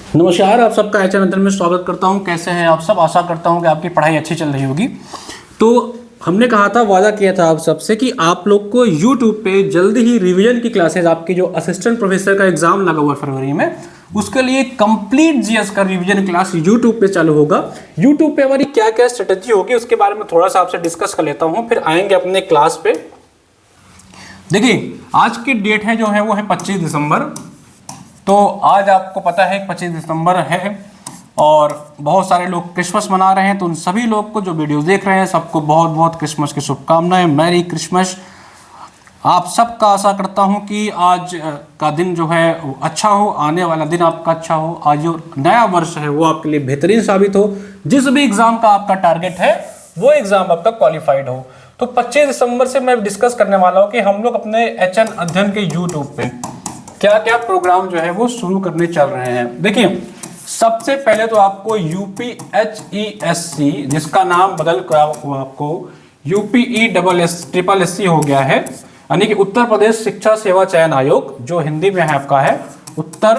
नमस्कार, आप सबका एचएन अध्ययन में स्वागत करता हूं। कैसे हैं आप सब? आशा करता हूं कि आपकी पढ़ाई अच्छी चल रही होगी। तो हमने कहा था, वादा किया था आप सबसे कि आप लोग को YouTube पे जल्दी ही रिवीजन की क्लासेस, आपकी जो असिस्टेंट प्रोफेसर का एग्जाम लगा हुआ है फरवरी में, उसके लिए कंप्लीट जीएस का रिवीजन क्लास YouTube पे चालू होगा। YouTube पे हमारी क्या क्या स्ट्रेटेजी होगी उसके बारे में थोड़ा सा आपसे डिस्कस कर लेता हूँ, फिर आएंगे अपने क्लास पे। देखिए, आज की डेट है जो है वो है 25 दिसंबर। तो आज आपको पता है 25 दिसंबर है और बहुत सारे लोग क्रिसमस मना रहे हैं। तो उन सभी लोग को जो वीडियो देख रहे हैं सबको बहुत बहुत क्रिसमस की शुभकामनाएं, मैरी क्रिसमस। आप सबका आशा करता हूं कि आज का दिन जो है वो अच्छा हो, आने वाला दिन आपका अच्छा हो, आज जो नया वर्ष है वो आपके लिए बेहतरीन साबित हो। जिस भी एग्जाम का आपका टारगेट है वो एग्जाम आपका क्वालिफाइड हो। तो 25 दिसंबर से मैं डिस्कस करने वाला हूँ कि हम लोग अपने एचएन अध्ययन के यूट्यूब पे क्या क्या प्रोग्राम जो है वो शुरू करने चल रहे हैं। देखिए, सबसे पहले तो आपको यूपीएचईएससी, जिसका नाम बदल कर आपको यूपीई हो गया है, यानी कि उत्तर प्रदेश शिक्षा सेवा चयन आयोग, जो हिंदी में है आपका है उत्तर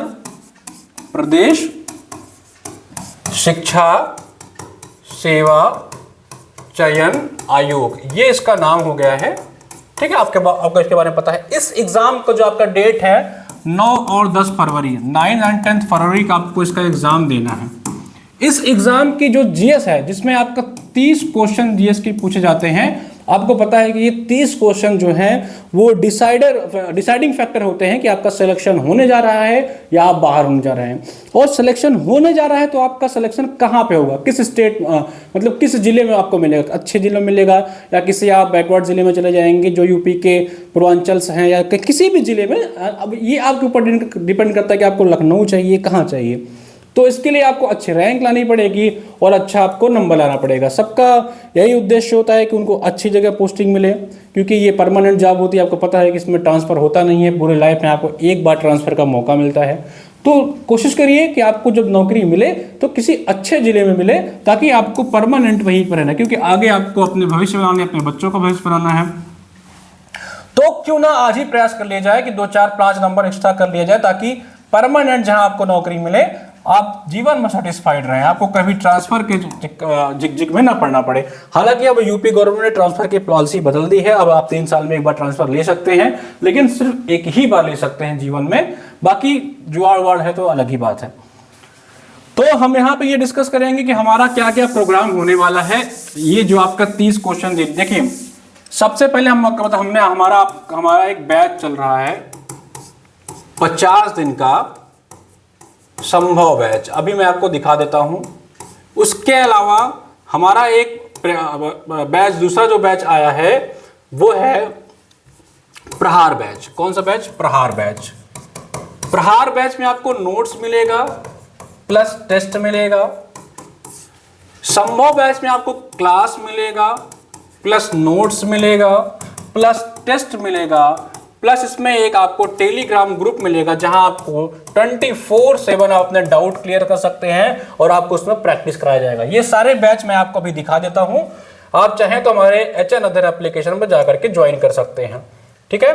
प्रदेश शिक्षा सेवा चयन आयोग, ये इसका नाम हो गया है। ठीक है, आपको इसके बारे में पता है। इस एग्जाम का जो आपका डेट है 9 और 10 फरवरी, 9 एंड 10 फरवरी का आपको इसका एग्जाम देना है। इस एग्जाम की जो जीएस है, जिसमें आपका 30 क्वेश्चन जीएस के पूछे जाते हैं, आपको पता है कि ये 30 क्वेश्चन जो हैं वो डिसाइडिंग फैक्टर होते हैं कि आपका सिलेक्शन होने जा रहा है या आप बाहर होने जा रहे हैं। और सिलेक्शन होने जा रहा है तो आपका सिलेक्शन कहाँ पे होगा, किस स्टेट मतलब किस जिले में आपको मिलेगा, अच्छे जिले में मिलेगा या किसी आप बैकवर्ड जिले में चले जाएंगे जो यूपी के पूर्वांचल से हैं, या किसी भी जिले में। अब ये आपके ऊपर डिपेंड करता है कि आपको लखनऊ चाहिए, कहाँ चाहिए। तो इसके लिए आपको अच्छी रैंक लानी पड़ेगी और अच्छा आपको नंबर लाना पड़ेगा। सबका यही उद्देश्य होता है कि उनको अच्छी जगह पोस्टिंग मिले, क्योंकि ये परमानेंट जॉब होती है। आपको पता है कि इसमें ट्रांसफ़र होता नहीं है, पूरे लाइफ में आपको एक बार ट्रांसफ़र का मौका मिलता है। तो कोशिश करिए कि आपको जब नौकरी मिले तो किसी अच्छे ज़िले में मिले, ताकि आपको परमानेंट वहीं पर रहना, क्योंकि आगे आपको अपने भविष्य बनाना है, अपने बच्चों का भविष्य बनाना है। तो क्यों ना आज ही प्रयास कर लिया जाए कि 2, 4, 5 नंबर एक्स्ट्रा कर लिया जाए, ताकि परमानेंट जहां आपको नौकरी मिले आप जीवन में सेटिस्फाइड रहें, आपको कभी ट्रांसफर के जिग में ना पड़ना पड़े। हालांकि अब यूपी गवर्नमेंट ने ट्रांसफर की पॉलिसी बदल दी है। अब आप 3 साल में एक बार ट्रांसफर ले सकते हैं, लेकिन सिर्फ एक ही बार ले सकते हैं जीवन में। बाकी जुआड़ वाड़ है तो अलग ही बात है। तो हम यहाँ पे ये डिस्कस करेंगे कि हमारा क्या क्या प्रोग्राम होने वाला है। ये जो आपका 30 क्वेश्चन देखिए, सबसे पहले हमारा एक बैच चल रहा है 50 दिन का संभव बैच। अभी मैं आपको दिखा देता हूं। उसके अलावा हमारा एक बैच, दूसरा जो बैच आया है वो है प्रहार बैच। कौन सा बैच? प्रहार बैच। प्रहार बैच में आपको नोट्स मिलेगा प्लस टेस्ट मिलेगा। संभव बैच में आपको क्लास मिलेगा प्लस नोट्स मिलेगा प्लस टेस्ट मिलेगा, प्लस इसमें एक आपको टेलीग्राम ग्रुप मिलेगा जहां आपको 24/7 आप अपने डाउट क्लियर कर सकते हैं और आपको उसमें प्रैक्टिस कराया जाएगा। ये सारे बैच मैं आपको अभी दिखा देता हूं। आप चाहें तो हमारे एचएन अध्ययन एप्लीकेशन पर जाकर के ज्वाइन कर सकते हैं। ठीक है,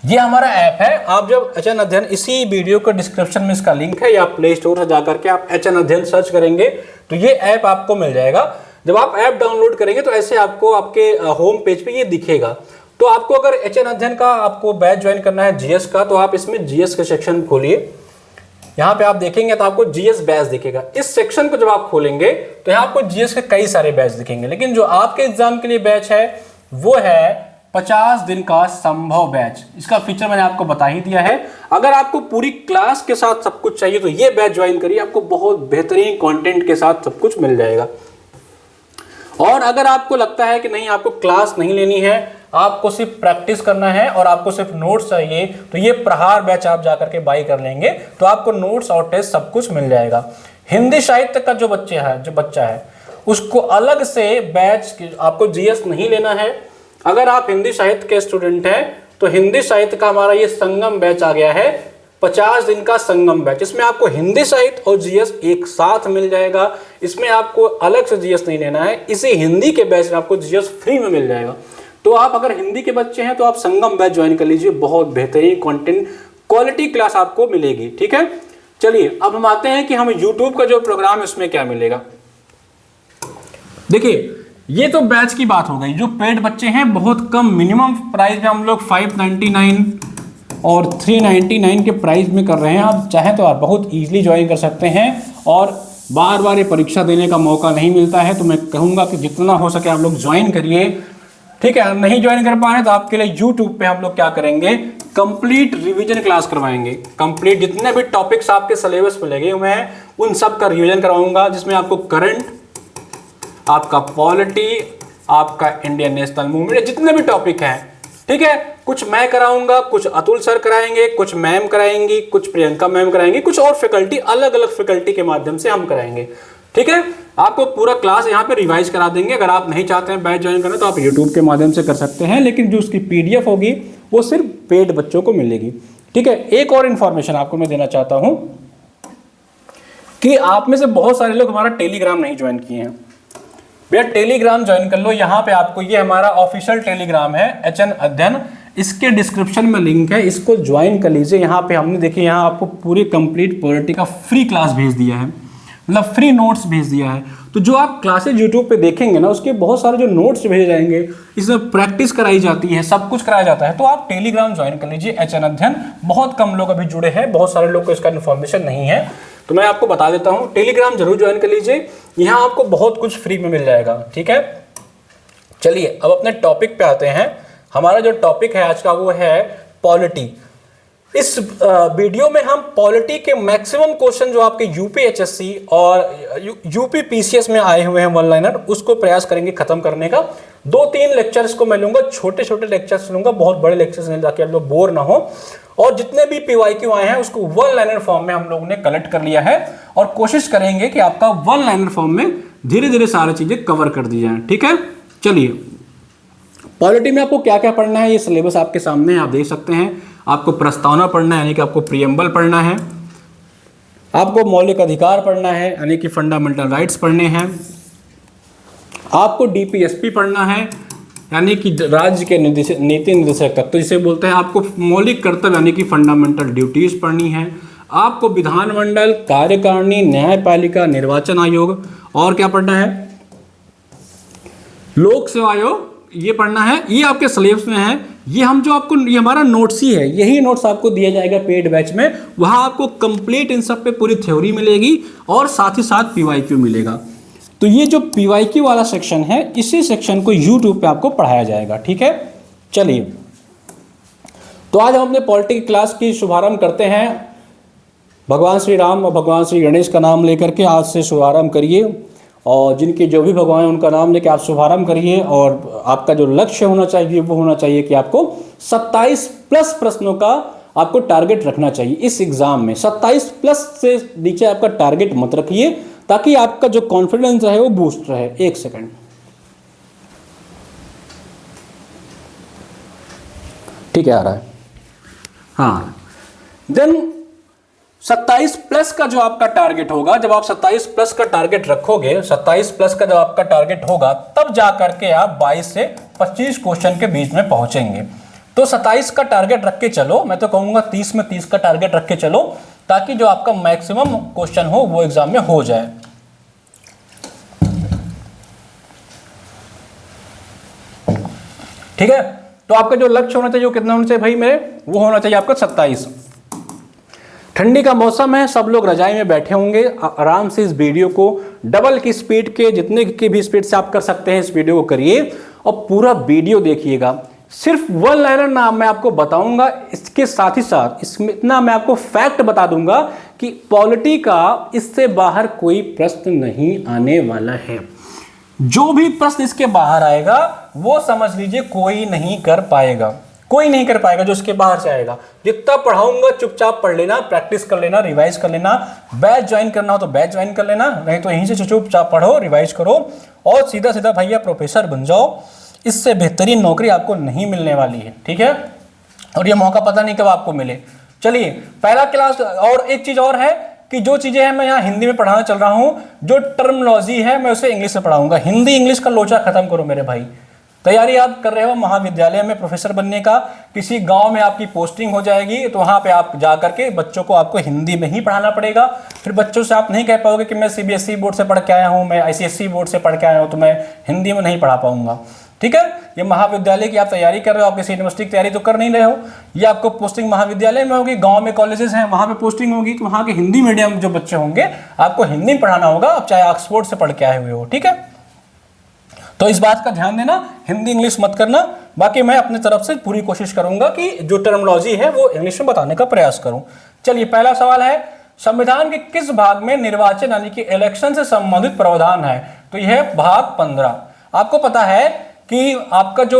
ये हमारा ऐप है। आप जब एचएन अध्ययन, इसी वीडियो के डिस्क्रिप्शन में इसका लिंक है, या प्ले स्टोर से जाकर के आप एचएन अध्ययन सर्च करेंगे तो ये ऐप आपको मिल जाएगा। जब आप ऐप डाउनलोड करेंगे तो ऐसे आपको आपके होम पेज पे ये दिखेगा। तो आपको अगर एचएन अध्ययन का आपको बैच ज्वाइन करना है जीएस का, तो आप इसमें जीएस के सेक्शन खोलिए। यहाँ पे आप देखेंगे तो आपको जीएस बैच दिखेगा। इस सेक्शन को जब आप खोलेंगे तो यहाँ आपको जीएस के कई सारे बैच दिखेंगे, लेकिन जो आपके एग्जाम के लिए बैच है वो है 50 दिन का संभव बैच। इसका फीचर मैंने आपको बता ही दिया है। अगर आपको पूरी क्लास के साथ सब कुछ चाहिए तो ये बैच ज्वाइन करिए, आपको बहुत बेहतरीन कंटेंट के साथ सब कुछ मिल जाएगा। और अगर आपको लगता है कि नहीं, आपको क्लास नहीं लेनी है, आपको सिर्फ प्रैक्टिस करना है और आपको सिर्फ नोट्स चाहिए, तो ये प्रहार बैच आप जाकर के बाई कर लेंगे तो आपको नोट्स और टेस्ट सब कुछ मिल जाएगा। हिंदी साहित्य का जो बच्चा है उसको अलग से बैच, आपको जीएस नहीं लेना है। अगर आप हिंदी साहित्य के स्टूडेंट हैं तो हिंदी साहित्य का हमारा ये संगम बैच आ गया है, 50 दिन का संगम बैच। इसमें आपको हिंदी साहित्य और जीएस एक साथ मिल जाएगा। इसमें आपको अलग से जीएस नहीं लेना है। इसी हिंदी के बैच में आपको जीएस फ्री में मिल जाएगा। तो आप अगर हिंदी के बच्चे हैं तो आप संगम बैच ज्वाइन कर लीजिए, बहुत बेहतरीन कंटेंट, क्वालिटी क्लास आपको मिलेगी। ठीक है, चलिए अब हम आते हैं कि हमें YouTube का जो प्रोग्राम है उसमें क्या मिलेगा। देखिए ये तो बैच की बात हो गई। जो पेड बच्चे हैं बहुत कम मिनिमम प्राइस में हम लोग 599 और 399 के प्राइस में कर रहे हैं। आप चाहें तो आप बहुत ईजिली ज्वाइन कर सकते हैं और बार बार ये परीक्षा देने का मौका नहीं मिलता है, तो मैं कहूँगा कि जितना हो सके आप लोग ज्वाइन करिए, ठीक है। नहीं ज्वाइन कर पा रहे तो आपके लिए यूट्यूब पे हम लोग क्या करेंगे, कंप्लीट रिवीजन क्लास करवाएंगे। कंप्लीट जितने भी टॉपिक्स आपके सिलेबस पे लगे हुए हैं उन सब का रिवीजन करवाऊंगा, जिसमें आपको करंट, आपका पॉलिटी, आपका इंडियन नेशनल मूवमेंट, जितने भी टॉपिक हैं, ठीक है। कुछ मैं कराऊंगा, कुछ अतुल सर कराएंगे, कुछ मैम कराएंगी, कुछ प्रियंका मैम कराएंगी, कुछ और फैकल्टी, अलग अलग फैकल्टी के माध्यम से हम कराएंगे, ठीक है। आपको पूरा क्लास यहाँ पे रिवाइज करा देंगे। अगर आप नहीं चाहते हैं बैच ज्वाइन करना तो आप यूट्यूब के माध्यम से कर सकते हैं, लेकिन जो उसकी PDF होगी वो सिर्फ पेड बच्चों को मिलेगी, ठीक है। एक और इन्फॉर्मेशन आपको मैं देना चाहता हूँ कि आप में से बहुत सारे लोग हमारा टेलीग्राम नहीं ज्वाइन किए हैं। भैया टेलीग्राम ज्वाइन कर लो। यहाँ पे आपको, ये हमारा ऑफिशियल टेलीग्राम है HN अध्ययन, इसके डिस्क्रिप्शन में लिंक है, इसको ज्वाइन कर लीजिए। यहाँ पे हमने देखिए यहाँ आपको पूरी कंप्लीट पॉलिटी का फ्री क्लास भेज दिया है, मतलब फ्री नोट्स भेज दिया है। तो जो आप क्लासेज यूट्यूब पे देखेंगे ना, उसके बहुत सारे जो नोट्स भेजे जाएंगे, इसमें प्रैक्टिस कराई जाती है, सब कुछ कराया जाता है। तो आप टेलीग्राम ज्वाइन कर लीजिए HN अध्ययन। बहुत कम लोग अभी जुड़े हैं, बहुत सारे लोग को इसका इन्फॉर्मेशन नहीं है, तो मैं आपको बता देता हूँ, टेलीग्राम जरूर ज्वाइन कर लीजिए। यहाँ आपको बहुत कुछ फ्री में मिल जाएगा, ठीक है। चलिए अब अपने टॉपिक पे आते हैं। हमारा जो टॉपिक है आज का वो है पॉलिटी। इस वीडियो में हम पॉलिटी के मैक्सिमम क्वेश्चन जो आपके UPHSC और UP PCS में आए हुए हैं वन लाइनर, उसको प्रयास करेंगे खत्म करने का। 2-3 लेक्चर्स को मैं लूंगा, छोटे छोटे लेक्चर्स लूंगा, बहुत बड़े लेक्चर्स नहीं, ताकि आप लोग बोर ना हो। और जितने भी PYQ आए हैं उसको वन लाइनर फॉर्म में हम लोगों ने कलेक्ट कर लिया है और कोशिश करेंगे कि आपका वन लाइनर फॉर्म में धीरे धीरे सारी चीजें कवर कर दी जाए, ठीक है। चलिए पॉलिटी में आपको क्या क्या पढ़ना है, ये सिलेबस आपके सामने है, आप देख सकते हैं। आपको प्रस्तावना पढ़ना है, यानी कि आपको प्रियम्बल पढ़ना है। आपको मौलिक अधिकार पढ़ना है, यानी कि फंडामेंटल राइट्स पढ़ने हैं। आपको DPSP पढ़ना है, यानी कि राज्य के नीति निर्देशक तत्व जिसे बोलते हैं। आपको मौलिक कर्तव्य यानी कि फंडामेंटल ड्यूटीज पढ़नी है। आपको विधानमंडल, कार्यकारिणी, न्यायपालिका, निर्वाचन आयोग, और क्या पढ़ना है, लोक सेवा आयोग, ये पढ़ना है। ये आपके सिलेबस में है। ये हम जो आपको, ये हमारा नोट्स ही है, यही नोट्स आपको दिया जाएगा पेड बैच में। वहां आपको कंप्लीट इन सब पे पूरी थ्योरी मिलेगी और साथ ही साथ PYQ मिलेगा। तो ये जो PYQ वाला सेक्शन है, इसी सेक्शन को YouTube पे आपको पढ़ाया जाएगा, ठीक है। चलिए तो आज हम अपने पॉलिटी क्लास की शुभारंभ करते हैं। भगवान श्री राम और भगवान श्री गणेश का नाम लेकर के आज से शुभारंभ करिए, और जिनके जो भी भगवान हैं उनका नाम लेकर आप शुभारंभ करिए। और आपका जो लक्ष्य होना चाहिए वो होना चाहिए कि आपको 27+ प्रश्नों का आपको टारगेट रखना चाहिए इस एग्जाम में। 27+ से नीचे आपका टारगेट मत रखिए, ताकि आपका जो कॉन्फिडेंस रहे वो बूस्ट रहे। एक सेकंड, ठीक है, आ रहा है, हाँ। देन 27+ का जो आपका टारगेट होगा, जब आप 27+ का टारगेट रखोगे, 27+ का जब आपका टारगेट होगा, तब जा करके आप 22 से 25 क्वेश्चन के बीच में पहुंचेंगे। तो 27 का टारगेट रख के चलो, मैं तो कहूंगा 30 में 30 का टारगेट रख के चलो, ताकि जो आपका मैक्सिमम क्वेश्चन हो वो एग्जाम में हो जाए। ठीक है, तो आपका जो लक्ष्य होना चाहिए वो कितना होना चाहिए भाई मेरे, वो होना चाहिए आपका 27। ठंडी का मौसम है, सब लोग रजाई में बैठे होंगे, आराम से इस वीडियो को डबल की स्पीड के, जितने की भी स्पीड से आप कर सकते हैं, इस वीडियो को करिए और पूरा वीडियो देखिएगा। सिर्फ वन लाइनर नाम मैं आपको बताऊंगा, इसके साथ ही साथ इसमें इतना मैं आपको फैक्ट बता दूंगा कि पॉलिटी का इससे बाहर कोई प्रश्न नहीं आने वाला है। जो भी प्रश्न इसके बाहर आएगा वो समझ लीजिए कोई नहीं कर पाएगा, कोई नहीं कर पाएगा जो इसके बाहर से आएगा। जितना पढ़ाऊंगा चुपचाप पढ़ लेना, प्रैक्टिस कर लेना, रिवाइज कर लेना। बैच ज्वाइन करना हो तो बैच ज्वाइन कर लेना, नहीं तो यहीं से चुपचाप पढ़ो, रिवाइज करो और सीधा सीधा भैया प्रोफेसर बन जाओ। इससे बेहतरीन नौकरी आपको नहीं मिलने वाली है, ठीक है, और ये मौका पता नहीं कब आपको मिले। चलिए पहला क्लास, और एक चीज और है कि जो चीजें हैं मैं यहाँ हिंदी में पढ़ाना चल रहा हूँ, जो टर्मिनोलॉजी है मैं उसे इंग्लिश में पढ़ाऊंगा। हिंदी इंग्लिश का लोचा खत्म करो मेरे भाई, तैयारी आप कर रहे हो महाविद्यालय में प्रोफेसर बनने का, किसी गांव में आपकी पोस्टिंग हो जाएगी तो वहां पे आप जा करके बच्चों को आपको हिंदी में ही पढ़ाना पड़ेगा। फिर बच्चों से आप नहीं कह पाओगे कि मैं सीबीएसई बोर्ड से पढ़ के आया हूँ, मैं आईसीएसई बोर्ड से पढ़ के आया हूँ, तो मैं हिंदी में नहीं पढ़ा पाऊंगा। ठीक है, ये महाविद्यालय की आप तैयारी कर रहे हो, आप किसी यूनिवर्सिटी की तैयारी तो कर नहीं रहे हो। ये आपको पोस्टिंग महाविद्यालय में होगी, गांव में कॉलेजेस हैं वहां पे पोस्टिंग होगी, तो वहां के हिंदी मीडियम जो बच्चे होंगे आपको हिंदी में पढ़ाना होगा, आप चाहे ऑक्सफोर्ड से पढ़ के आए हुए हो। ठीक है, तो इस बात का ध्यान देना, हिंदी इंग्लिश मत करना। बाकी मैं अपनी तरफ से पूरी कोशिश करूंगा कि जो टर्मिनोलॉजी है वो इंग्लिश में बताने का प्रयास करूं। चलिए, पहला सवाल है, संविधान के किस भाग में निर्वाचन यानी कि इलेक्शन से संबंधित प्रावधान है? तो यह है भाग 15। आपको पता है कि आपका जो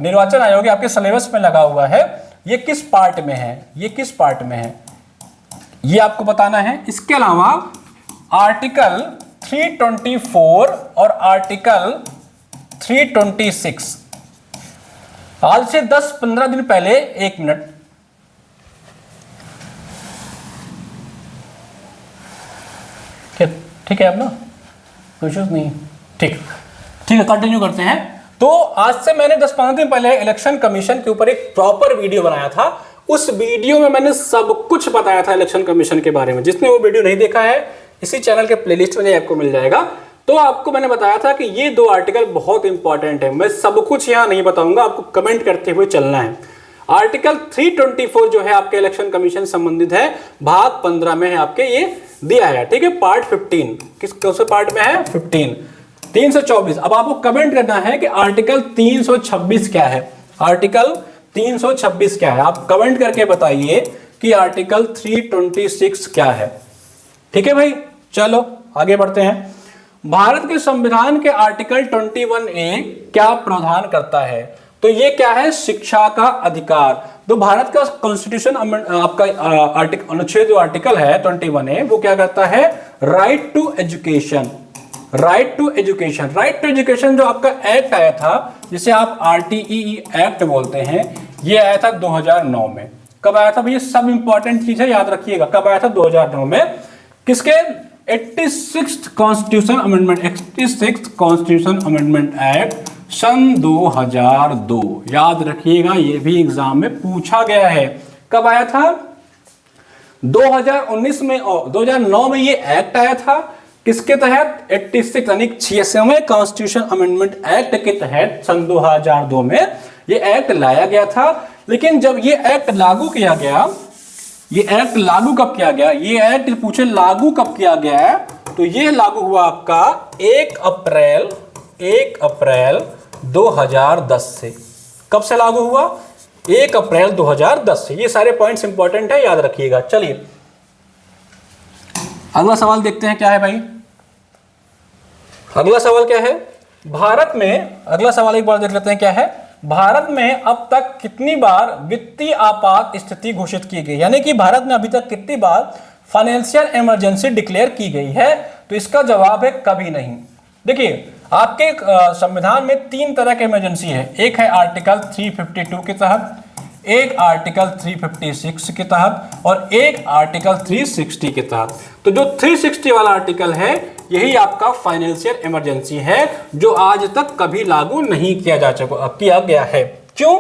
निर्वाचन आयोग है आपके सिलेबस में लगा हुआ है, ये किस पार्ट में है, ये किस पार्ट में है, ये आपको बताना है। इसके अलावा आर्टिकल 324 और आर्टिकल 326, आज से 10-15 दिन पहले, एक मिनट, ठीक है, अब ना कोई इश्यूज नहीं, ठीक है, कंटिन्यू करते हैं। तो आज से मैंने 10-15 दिन पहले इलेक्शन कमीशन के ऊपर एक प्रॉपर वीडियो बनाया था। उस वीडियो में मैंने सब कुछ बताया था इलेक्शन कमीशन के बारे में। जिसने वो वीडियो नहीं देखा है, इसी चैनल के प्लेलिस्ट में आपको मिल जाएगा। तो आपको मैंने बताया था कि ये 2 आर्टिकल बहुत इंपॉर्टेंट है। मैं सब कुछ यहाँ नहीं बताऊंगा, आपको कमेंट करते हुए चलना है। आर्टिकल 324 जो है आपके इलेक्शन कमीशन संबंधित है, भाग 15 में है, आपके ये दिया है। ठीक है, पार्ट 15 किस पार्ट में है? 15। 324। अब आपको कमेंट करना है कि आर्टिकल 326 क्या है, आर्टिकल 326 क्या है, आप कमेंट करके बताइए कि आर्टिकल 326 क्या है। ठीक है भाई, चलो आगे बढ़ते हैं। भारत के संविधान के आर्टिकल 21A क्या प्रावधान करता है? तो ये क्या है? शिक्षा का अधिकार। तो भारत का कॉन्स्टिट्यूशन आपका अनुच्छेद जो आर्टिकल है 21A, वो क्या करता है? Right to education, right to education. Right to education जो आपका एक्ट आया था, जिसे आप RTE एक्ट बोलते हैं, ये आया था 2009 में। कब आया था भैया? सब इंपॉर्टेंट चीज है, याद रखिएगा। कब आया था? 2009 में। किसके? 86th constitution amendment, 86th constitution amendment act सन 2002। याद रखिएगा, ये भी एग्जाम में पूछा गया है। कब आया था? 2019 में, 2009 में ये एक्ट आया था। किसके तहत? 86 यानी 86वें कॉन्स्टिट्यूशन अमेंडमेंट एक्ट के तहत सन 2002 में ये एक्ट लाया गया था। लेकिन जब ये एक्ट लागू किया गया, ये एक्ट लागू कब किया गया? ये एक्ट पूछे लागू कब किया गया है, तो ये लागू हुआ आपका 1 अप्रैल 2010 से। कब से लागू हुआ? 1 अप्रैल 2010 से। ये सारे पॉइंट्स इंपॉर्टेंट है, याद रखिएगा। चलिए अगला सवाल देखते हैं क्या है भाई। अगला सवाल क्या है? भारत में, अगला सवाल एक बार देख लेते हैं क्या है। भारत में अब तक कितनी बार वित्तीय आपात स्थिति घोषित की गई? यानी कि भारत में अभी तक कितनी बार फाइनेंशियल इमरजेंसी डिक्लेयर की गई है? तो इसका जवाब है कभी नहीं। देखिए, आपके संविधान में 3 तरह के इमरजेंसी है। एक है आर्टिकल 352 के तहत, एक आर्टिकल 356 के तहत और एक आर्टिकल 360 के तहत। तो जो 360 वाला आर्टिकल है, यही आपका फाइनेंशियल इमरजेंसी है, जो आज तक कभी लागू नहीं किया गया है। क्यों?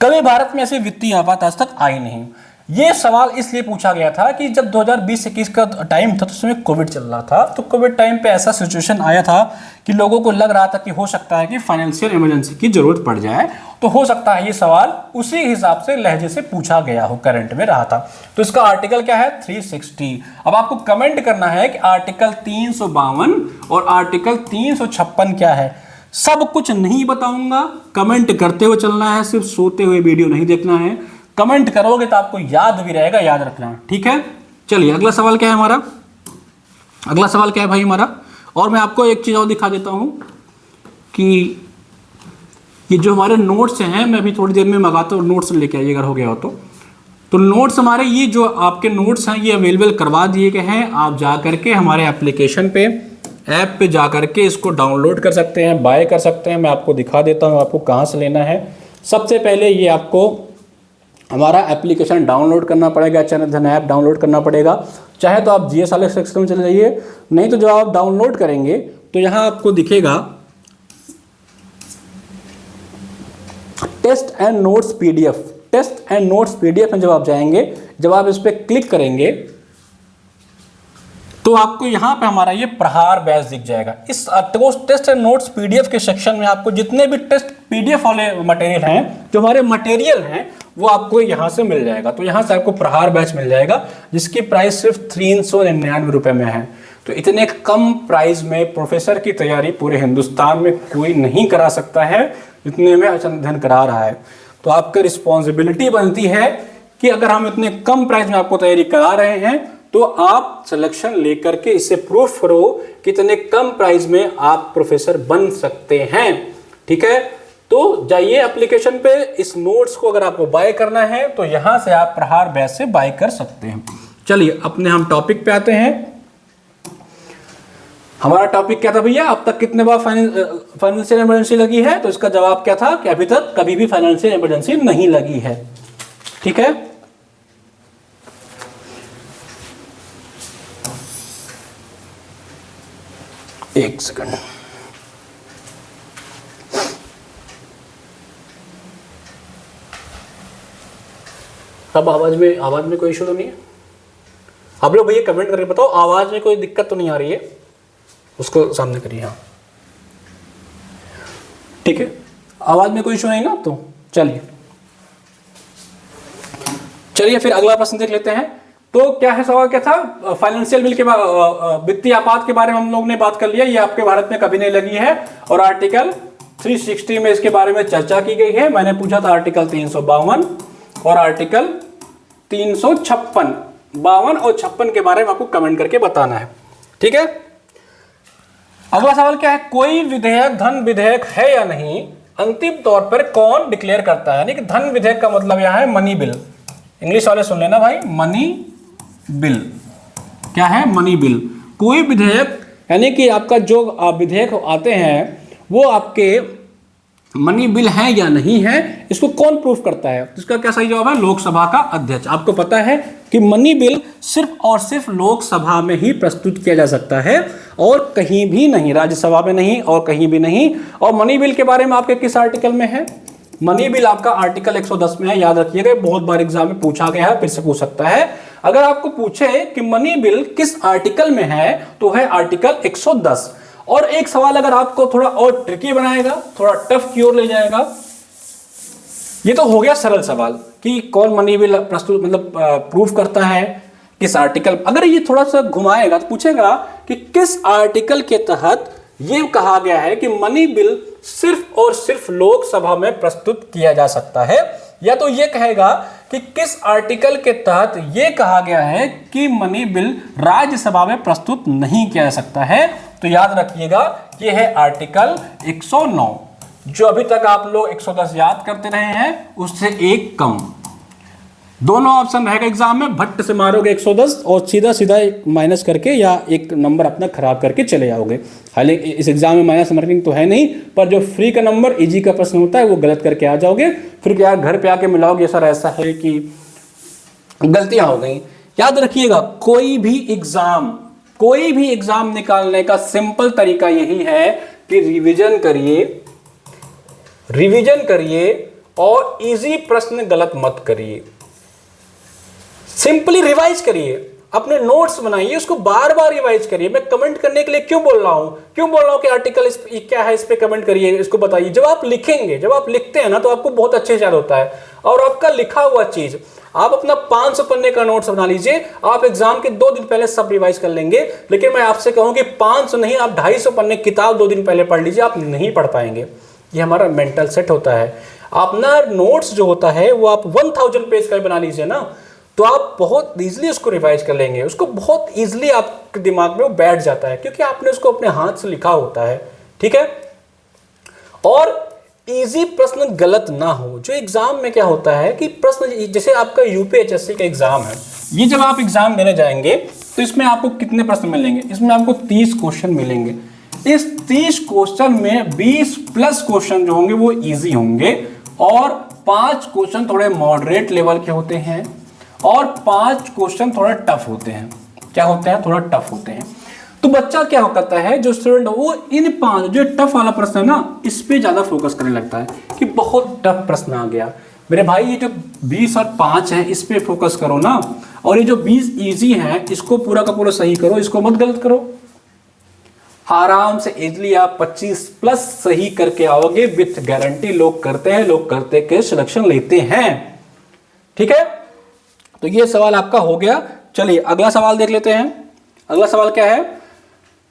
कभी भारत में ऐसी वित्तीय आपात आज तक आई नहीं। ये सवाल इसलिए पूछा गया था कि जब 2020-21 का टाइम था, तो उसमें कोविड चल रहा था। तो कोविड टाइम पे ऐसा सिचुएशन आया था कि लोगों को लग रहा था कि हो सकता है कि फाइनेंशियल इमरजेंसी की जरूरत पड़ जाए। तो हो सकता है ये सवाल उसी हिसाब से लहजे से पूछा गया हो, करंट में रहा था। तो इसका आर्टिकल क्या है? 360। अब आपको कमेंट करना है कि आर्टिकल 352 और आर्टिकल 356 क्या है। सब कुछ नहीं बताऊंगा, कमेंट करते हुए चलना है, सिर्फ सोते हुए वीडियो नहीं देखना है। कमेंट करोगे तो आपको याद भी रहेगा, याद रखना है। ठीक है, चलिए अगला सवाल क्या है हमारा। अगला सवाल क्या है भाई हमारा? और मैं आपको एक चीज और दिखा देता हूं कि ये जो हमारे नोट्स हैं, मैं अभी थोड़ी देर में मंगाता हूँ, नोट्स लेके आइए अगर हो गया हो तो नोट्स हमारे, ये जो आपके नोट्स हैं ये अवेलेबल करवा दिए गए हैं। आप जा करके हमारे एप्लीकेशन पे, ऐप पे जा करके इसको डाउनलोड कर सकते हैं, बाय कर सकते हैं। मैं आपको दिखा देता हूँ आपको कहाँ से लेना है। सबसे पहले ये आपको हमारा एप्लीकेशन डाउनलोड करना पड़ेगा, चयन धन ऐप डाउनलोड करना पड़ेगा। चाहे तो आप GS वाले सेक्शन में चले जाइए, नहीं तो जो आप डाउनलोड करेंगे तो यहाँ आपको दिखेगा test and notes PDF, test and notes PDF में जब आप जाएंगे, जब आप इस पर क्लिक करेंगे तो आपको यहाँ पे हमारा ये प्रहार बैच दिख जाएगा। इस टेस्ट एंड नोट्स पीडीएफ के सेक्शन में आपको जितने भी टेस्ट पीडीएफ वाले मटेरियल हैं, जो हमारे मटेरियल हैं, वो आपको यहाँ से मिल जाएगा। तो यहाँ से आपको प्रहार बैच मिल जाएगा जिसकी प्राइस सिर्फ 399 रुपये में है। तो इतने कम प्राइस में प्रोफेसर की तैयारी पूरे हिंदुस्तान में कोई नहीं करा सकता है जितने में अध्ययन करा रहा है। तो आपकी रिस्पॉन्सिबिलिटी बनती है कि अगर हम इतने कम प्राइस में आपको तैयारी करा रहे हैं तो आप सिलेक्शन लेकर के इससे प्रूफ करो कि इतने कम प्राइस में आप प्रोफेसर बन सकते हैं। ठीक है, तो जाइए एप्लीकेशन पे, इस नोट्स को अगर आपको बाय करना है तो यहां से आप प्रहार बैच से बाय कर सकते हैं। चलिए अपने हम टॉपिक पे आते हैं। हमारा टॉपिक क्या था भैया, अब तक कितने बार फाइनेंशियल इमरजेंसी लगी है? तो इसका जवाब क्या था कि अभी तक कभी भी फाइनेंशियल इमरजेंसी नहीं लगी है। ठीक है, एक सेकंड, अब आवाज में कोई इशू तो नहीं है? आप लोग भैया कमेंट करके बताओ आवाज में कोई दिक्कत तो नहीं आ रही है, उसको सामने करिए। हाँ ठीक है, आवाज में कोई इशू नहीं ना? तो चलिए फिर अगला प्रश्न देख लेते हैं। तो क्या है, सवाल क्या था? फाइनेंशियल बिल के वित्तीय आपात के बारे में हम लोग ने बात कर लिया। ये आपके भारत में कभी नहीं लगी है और आर्टिकल 360 में इसके बारे में चर्चा की गई है। मैंने पूछा था आर्टिकल 352 और आर्टिकल 356, 52 और 56 के बारे में आपको कमेंट करके बताना है। ठीक है, अगला सवाल क्या है, कोई विधेयक धन विधेयक है या नहीं, अंतिम तौर पर कौन डिक्लेयर करता है? यानी कि धन विधेयक का मतलब यहां है मनी बिल। इंग्लिश वाले सुन लेना भाई, मनी बिल क्या है? Money bill. कोई विधेयक यानी कि आपका जो विधेयक आते हैं वो आपके मनी बिल है या नहीं है, इसको कौन प्रूफ करता है? इसका क्या सही जवाब है? लोकसभा का अध्यक्ष। आपको पता है कि मनी बिल सिर्फ और सिर्फ लोकसभा में ही प्रस्तुत किया जा सकता है और कहीं भी नहीं, राज्यसभा में नहीं और कहीं भी नहीं। और मनी बिल के बारे में आपके किस आर्टिकल में है? मनी बिल आपका आर्टिकल 110 में है, याद रखिएगा, बहुत बार एग्जाम में पूछा गया है, फिर से पूछ सकता है। अगर आपको पूछे कि मनी बिल किस आर्टिकल में है तो है आर्टिकल 110। और एक सवाल अगर आपको थोड़ा और ट्रिकी बनाएगा, थोड़ा टफ की ओर ले जाएगा, ये तो हो गया सरल सवाल कि कौन मनी बिल प्रस्तुत मतलब प्रूफ करता है, किस आर्टिकल। अगर ये थोड़ा सा घुमाएगा तो पूछेगा कि किस आर्टिकल के तहत ये कहा गया है कि मनी बिल सिर्फ और सिर्फ लोकसभा में प्रस्तुत किया जा सकता है, या तो ये कहेगा कि किस आर्टिकल के तहत ये कहा गया है कि मनी बिल राज्यसभा में प्रस्तुत नहीं किया जा सकता है। तो याद रखिएगा ये है आर्टिकल 109। जो अभी तक आप लोग 110 याद करते रहे हैं उससे एक कम। दोनों ऑप्शन रहेगा एग्जाम में, भट्ट से मारोगे 110 और सीधा सीधा माइनस करके या एक नंबर अपना खराब करके चले जाओगे। हालांकि इस एग्जाम में माइनस मार्किंग तो है नहीं, पर जो फ्री का नंबर इजी का प्रश्न होता है वो गलत करके आ जाओगे, फिर क्या घर पे आके मिलाओगे सर ऐसा है कि गलतियां हो गई। याद रखिएगा कोई भी एग्जाम निकालने का सिंपल तरीका यही है कि रिवीजन करिए और इजी प्रश्न गलत मत करिए। सिंपली रिवाइज करिए, अपने नोट्स बनाइए, उसको बार बार रिवाइज करिए। मैं कमेंट करने के लिए क्यों बोल रहा हूं कि आर्टिकल क्या है, इस पे कमेंट करिए, इसको बताइए। जब आप लिखते हैं ना तो आपको बहुत अच्छे से याद होता है। और आपका लिखा हुआ चीज आप अपना 500 पन्ने का नोट्स बना लीजिए, आप एग्जाम के 2 दिन पहले सब रिवाइज कर लेंगे। लेकिन मैं आपसे कहूं कि 500 नहीं, आप 250 पन्ने किताब 2 दिन पहले पढ़ लीजिए, आप नहीं पढ़ पाएंगे। ये हमारा मेंटल सेट होता है। अपना नोट्स जो होता है वो आप 1000 पेज का बना लीजिए ना, तो आप बहुत इजीली उसको रिवाइज कर लेंगे। उसको बहुत इजीली आपके दिमाग में वो बैठ जाता है क्योंकि आपने उसको अपने हाथ से लिखा होता है। ठीक है, और इजी प्रश्न गलत ना हो। जो एग्जाम में क्या होता है कि प्रश्न, जैसे आपका यूपीएचएससी का एग्जाम है, ये जब आप एग्जाम देने जाएंगे तो इसमें आपको कितने प्रश्न मिलेंगे? इसमें आपको 30 क्वेश्चन मिलेंगे। इस 30 क्वेश्चन में 20+ क्वेश्चन जो होंगे वो इजी होंगे और 5 क्वेश्चन थोड़े मॉडरेट लेवल के होते हैं और 5 क्वेश्चन थोड़ा टफ होते हैं। क्या होते हैं? थोड़ा टफ होते हैं। तो बच्चा क्या करता है, जो स्टूडेंट वो इन 5 जो टफ वाला प्रश्न है ना, इस पे ज्यादा फोकस करने लगता है कि बहुत टफ प्रश्न आ गया मेरे भाई, ये जो 20 और 5 है इस पे फोकस करो ना, और ये जो 20 इजी है इसको पूरा का पूरा सही करो, इसको मत गलत करो। आराम से इजली आप 25 प्लस सही करके आओगे विथ गारंटी। लोग करते हैं, लोग करते के सिलेक्शन लेते हैं। ठीक है, तो ये सवाल आपका हो गया। चलिए अगला सवाल देख लेते हैं। अगला सवाल क्या है,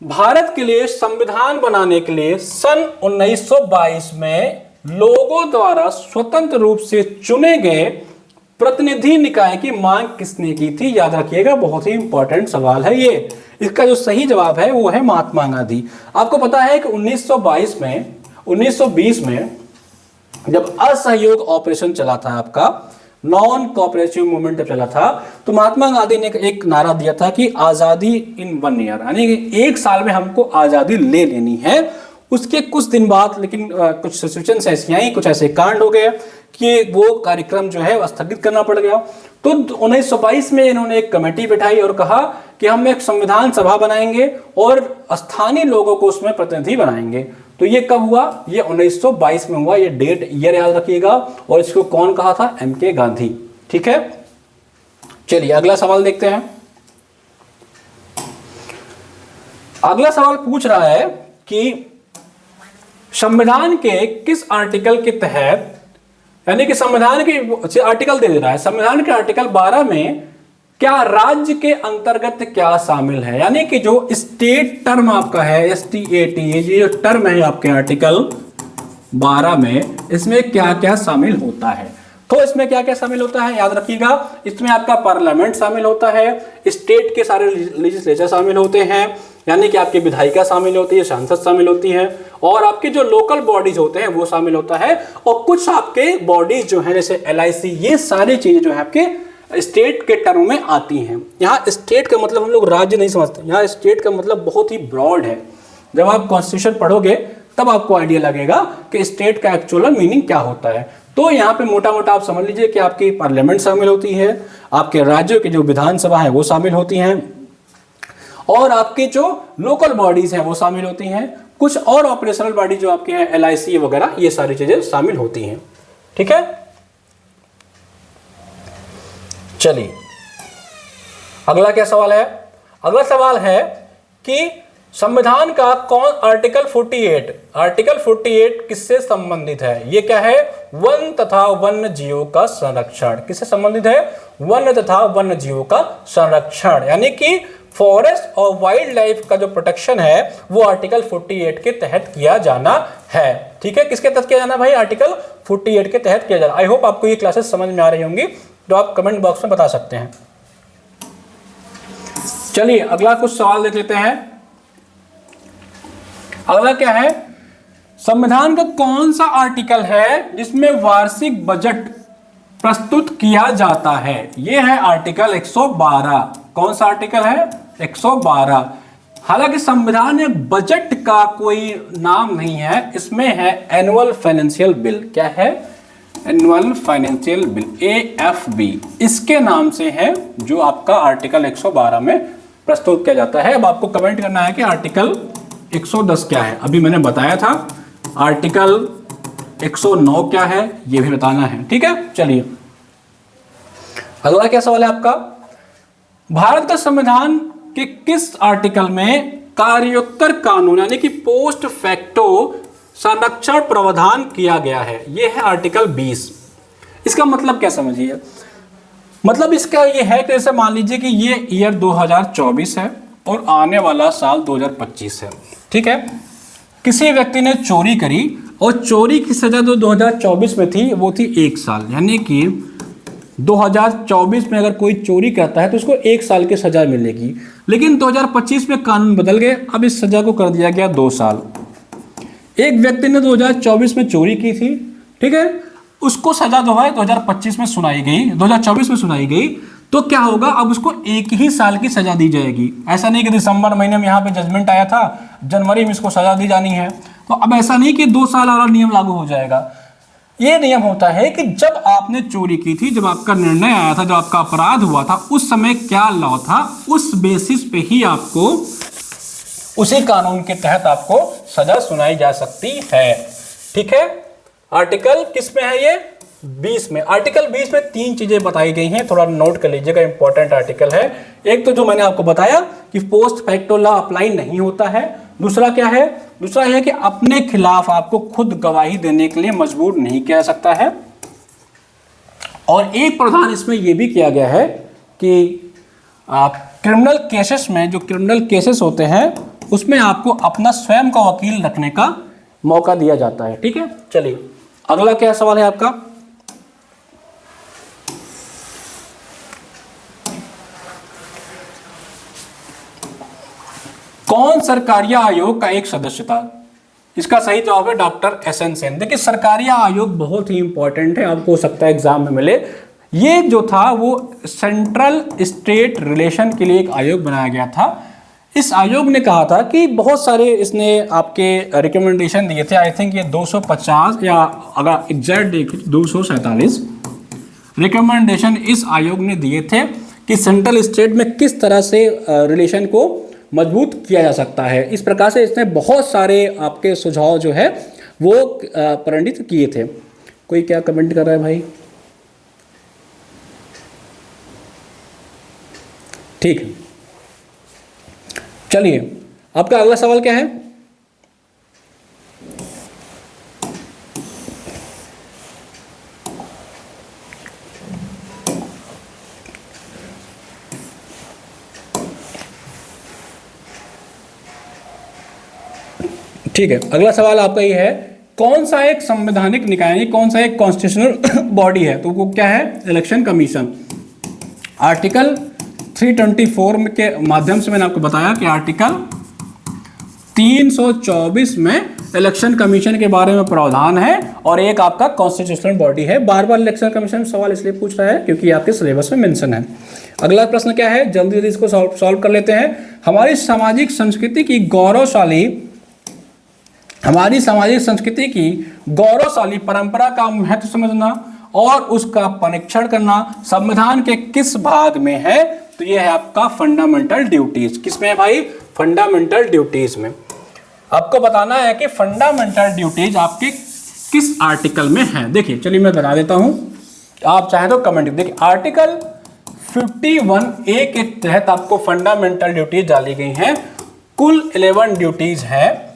भारत के लिए संविधान बनाने के लिए सन 1922 में लोगों द्वारा स्वतंत्र रूप से चुने गए प्रतिनिधि निकाय की मांग किसने की थी? याद रखिएगा, बहुत ही इंपॉर्टेंट सवाल है ये। इसका जो सही जवाब है वो है महात्मा गांधी। आपको पता है कि 1920 में जब असहयोग ऑपरेशन चला था, आपका नॉन कोऑपरेटिव मूवमेंट जब चला था, तो महात्मा गांधी ने एक नारा दिया था कि आजादी इन 1 ईयर, यानी कि 1 साल में हमको आजादी ले लेनी है। उसके कुछ दिन बाद लेकिन कुछ सिचुएशंस ऐसी आई, कुछ ऐसे कांड हो गए कि वो कार्यक्रम जो है स्थगित करना पड़ गया। तो 1922 में इन्होंने एक कमेटी बिठाई और कहा कि हम एक संविधान सभा बनाएंगे और स्थानीय लोगों को उसमें प्रतिनिधि बनाएंगे। तो ये कब हुआ? ये 1922 में हुआ। ये डेट ईयर याद रखिएगा। और इसको कौन कहा था? MK गांधी। ठीक है, चलिए अगला सवाल देखते हैं। अगला सवाल पूछ रहा है कि संविधान के किस आर्टिकल के तहत, यानी कि संविधान के आर्टिकल दे रहा है, संविधान के आर्टिकल 12 में क्या राज्य के अंतर्गत क्या शामिल है, यानी कि जो स्टेट टर्म आपका है STAT, ये जो टर्म है आपके आर्टिकल 12 में, इसमें क्या क्या शामिल होता है। तो इसमें क्या क्या शामिल होता है याद रखिएगा। इसमें आपका पार्लियामेंट शामिल होता है, स्टेट के सारे लेजिस्लेचर शामिल होते हैं, यानी कि आपकी विधायिका शामिल होती है, सांसद शामिल होती हैं, और आपके जो लोकल बॉडीज होते हैं वो शामिल होता है, और कुछ आपके बॉडीज जो है जैसे LIC, ये सारी चीजें जो है आपके स्टेट के टर्म में आती हैं। यहाँ स्टेट का मतलब हम लोग राज्य नहीं समझते, यहाँ स्टेट का मतलब बहुत ही ब्रॉड है। जब आप कॉन्स्टिट्यूशन पढ़ोगे तब आपको आइडिया लगेगा कि स्टेट का एक्चुअल मीनिंग क्या होता है। तो यहाँ पे मोटा मोटा आप समझ लीजिए कि आपकी पार्लियामेंट शामिल होती है, आपके राज्यों की जो विधानसभा है वो शामिल होती हैं, और आपके जो लोकल बॉडीज हैं वो शामिल होती हैं, कुछ और ऑपरेशनल बॉडी जो आपके हैं LIC वगैरह, ये सारी चीजें शामिल होती हैं। ठीक है, चलिए अगला क्या सवाल है। अगला सवाल है कि संविधान का कौन आर्टिकल 48 किससे संबंधित है? ये क्या है? वन तथा वन्य जीवों का संरक्षण। किससे संबंधित है? वन्य तथा वन्य जीवों का संरक्षण, यानी कि फॉरेस्ट और वाइल्ड लाइफ का जो प्रोटेक्शन है वो आर्टिकल 48 के तहत किया जाना है। ठीक है, किसके तहत किया जाना भाई? आर्टिकल 48 के तहत किया जाना। आई होप आपको ये क्लासेस समझ में आ रही होंगी, तो आप कमेंट बॉक्स में बता सकते हैं। चलिए अगला कुछ सवाल देख लेते हैं। अगला क्या है? संविधान का कौन सा आर्टिकल है जिसमें वार्षिक बजट प्रस्तुत किया जाता है? यह है आर्टिकल 112। कौन सा आर्टिकल है? 112। हालांकि संविधान में बजट का कोई नाम नहीं है, इसमें है एनुअल फाइनेंशियल बिल। क्या है? एनुअल फाइनेंशियल बिल, AFB, इसके नाम से है जो आपका आर्टिकल 112 में प्रस्तुत किया जाता है। अब आपको कमेंट करना है कि आर्टिकल 110 क्या है। अभी मैंने बताया था आर्टिकल 109 क्या है, ये भी बताना है। ठीक है, चलिए अगला क्या सवाल है आपका? भारत का संविधान के किस आर्टिकल में कार्योत्तर कानून, यानी कि पोस्ट फैक्टो संरक्षण प्रावधान किया गया है? यह है आर्टिकल 20। इसका मतलब क्या समझिए? मतलब इसका ये है कि जैसे मान लीजिए कि ये ईयर 2024 है और आने वाला साल 2025 है। ठीक है, किसी व्यक्ति ने चोरी करी और चोरी की सजा जो 2024 में थी वो थी 1 साल, यानी कि 2024 में अगर कोई चोरी करता है तो उसको 1 साल की सजा मिलेगी। लेकिन 2025 में कानून बदल गए, अब इस सजा को कर दिया गया 2 साल। एक व्यक्ति ने 2024 में चोरी की थी, ठीक है, उसको सजा जो है 2025 में सुनाई गई, 2024 में सुनाई गई, तो क्या होगा? अब उसको 1 ही साल की सजा दी जाएगी। ऐसा नहीं कि दिसंबर महीने में यहाँ पे जजमेंट आया था, जनवरी में इसको सजा दी जानी है, तो अब ऐसा नहीं कि 2 साल वाला नियम लागू हो जाएगा। ये नियम होता है कि जब आपने चोरी की थी, जब आपका निर्णय आया था, जब आपका अपराध हुआ था, उस समय क्या लॉ था, उस बेसिस पे ही आपको उसी कानून के तहत आपको सजा सुनाई जा सकती है। ठीक है, आर्टिकल किस में है ये? 20 में। आर्टिकल 20 में 3 चीजें बताई गई हैं, थोड़ा नोट कर लीजिएगा, इंपॉर्टेंट आर्टिकल है। एक तो जो मैंने आपको बताया कि पोस्ट फैक्टो लॉ अप्लाई नहीं होता है। दूसरा क्या है? दूसरा है कि अपने खिलाफ आपको खुद गवाही देने के लिए मजबूर नहीं किया जा सकता है। और एक प्रावधान इसमें यह भी किया गया है कि क्रिमिनल केसेस में, जो क्रिमिनल केसेस होते हैं उसमें आपको अपना स्वयं का वकील रखने का मौका दिया जाता है। ठीक है, चलिए अगला क्या सवाल है आपका? कौन सरकारिया आयोग का एक सदस्य था? इसका सही जवाब है डॉक्टर एसएन सेन। देखिए सरकारिया आयोग बहुत ही इंपॉर्टेंट है, आपको हो सकता है एग्जाम में मिले। ये जो था वो सेंट्रल स्टेट रिलेशन के लिए एक आयोग बनाया गया था। इस आयोग ने कहा था कि बहुत सारे इसने आपके रिकमेंडेशन दिए थे, आई थिंक ये 250 या अगर एग्जैक्ट देखिए 247 रिकमेंडेशन इस आयोग ने दिए थे कि सेंट्रल स्टेट में किस तरह से रिलेशन को मजबूत किया जा सकता है। इस प्रकार से इसने बहुत सारे आपके सुझाव जो है वो प्रणीत किए थे। कोई क्या कमेंट कर रहा है भाई? ठीक है, चलिए आपका अगला सवाल क्या है? ठीक है, अगला सवाल आपका ये है, कौन सा एक संवैधानिक निकाय यानी कौन सा एक कॉन्स्टिट्यूशनल बॉडी है? तो वो क्या है? Election commission. आर्टिकल 324 के माध्यम से मैंने आपको बताया कि आर्टिकल 324 में इलेक्शन कमीशन के बारे में प्रावधान है और एक आपका कॉन्स्टिट्यूशनल बॉडी है। बार बार इलेक्शन कमीशन सवाल इसलिए पूछ रहा है क्योंकि आपके सिलेबस में मेंशन है। अगला प्रश्न क्या है? जल्दी जल्दी इसको सॉल्व कर लेते हैं। हमारी सामाजिक संस्कृति की गौरवशाली परंपरा का महत्व समझना और उसका परीक्षण करना संविधान के किस भाग में है? तो ये है आपका फंडामेंटल ड्यूटीज। किसमें है भाई? फंडामेंटल ड्यूटीज में। आपको बताना है कि फंडामेंटल ड्यूटीज आपके किस आर्टिकल में है। देखिए चलिए मैं बता देता हूं, आप चाहे तो कमेंट। देखिए आर्टिकल 51A के तहत आपको फंडामेंटल ड्यूटीज डाली गई हैं। कुल 11 ड्यूटीज हैं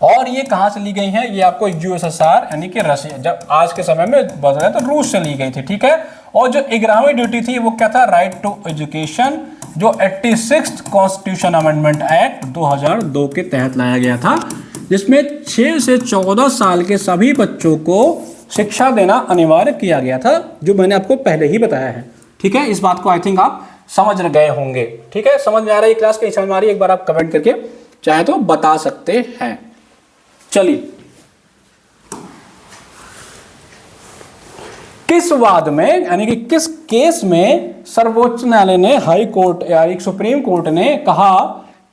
और ये कहां से ली गई हैं? ये आपको यूएसएसआर यानी कि रशिया, जब आज के समय में बदला तो रूस से ली गई थी। ठीक है, और जो 11वीं ड्यूटी थी वो क्या था? राइट टू एजुकेशन, जो 86th कॉन्स्टिट्यूशन अमेंडमेंट एक्ट 2002 के तहत लाया गया था, जिसमें 6 से 14 साल के सभी बच्चों को शिक्षा देना अनिवार्य किया गया था, जो मैंने आपको पहले ही बताया है। ठीक है, इस बात को आई थिंक आप समझ गए होंगे। ठीक है, समझ में आ रही है क्लास? कहीं समझ में आ रही है? एक बार आप कमेंट करके चाहे तो बता सकते हैं। चलिए, किस वाद में यानी कि किस केस में सर्वोच्च न्यायालय ने, हाई कोर्ट या सुप्रीम कोर्ट ने कहा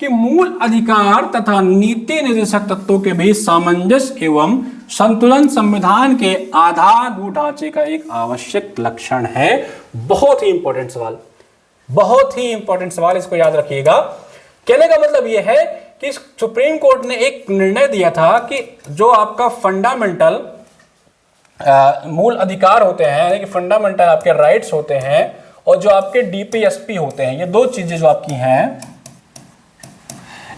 कि मूल अधिकार तथा नीति निर्देशक तत्वों के बीच सामंजस्य एवं संतुलन संविधान के आधारभूत ढांचे का एक आवश्यक लक्षण है? बहुत ही इंपॉर्टेंट सवाल, बहुत ही इंपॉर्टेंट सवाल, इसको याद रखिएगा। कहने का मतलब यह है कि सुप्रीम कोर्ट ने एक निर्णय दिया था कि जो आपका फंडामेंटल मूल अधिकार होते हैं यानी कि फंडामेंटल आपके राइट्स होते हैं और जो आपके डीपीएसपी होते हैं, ये दो चीजें जो आपकी हैं,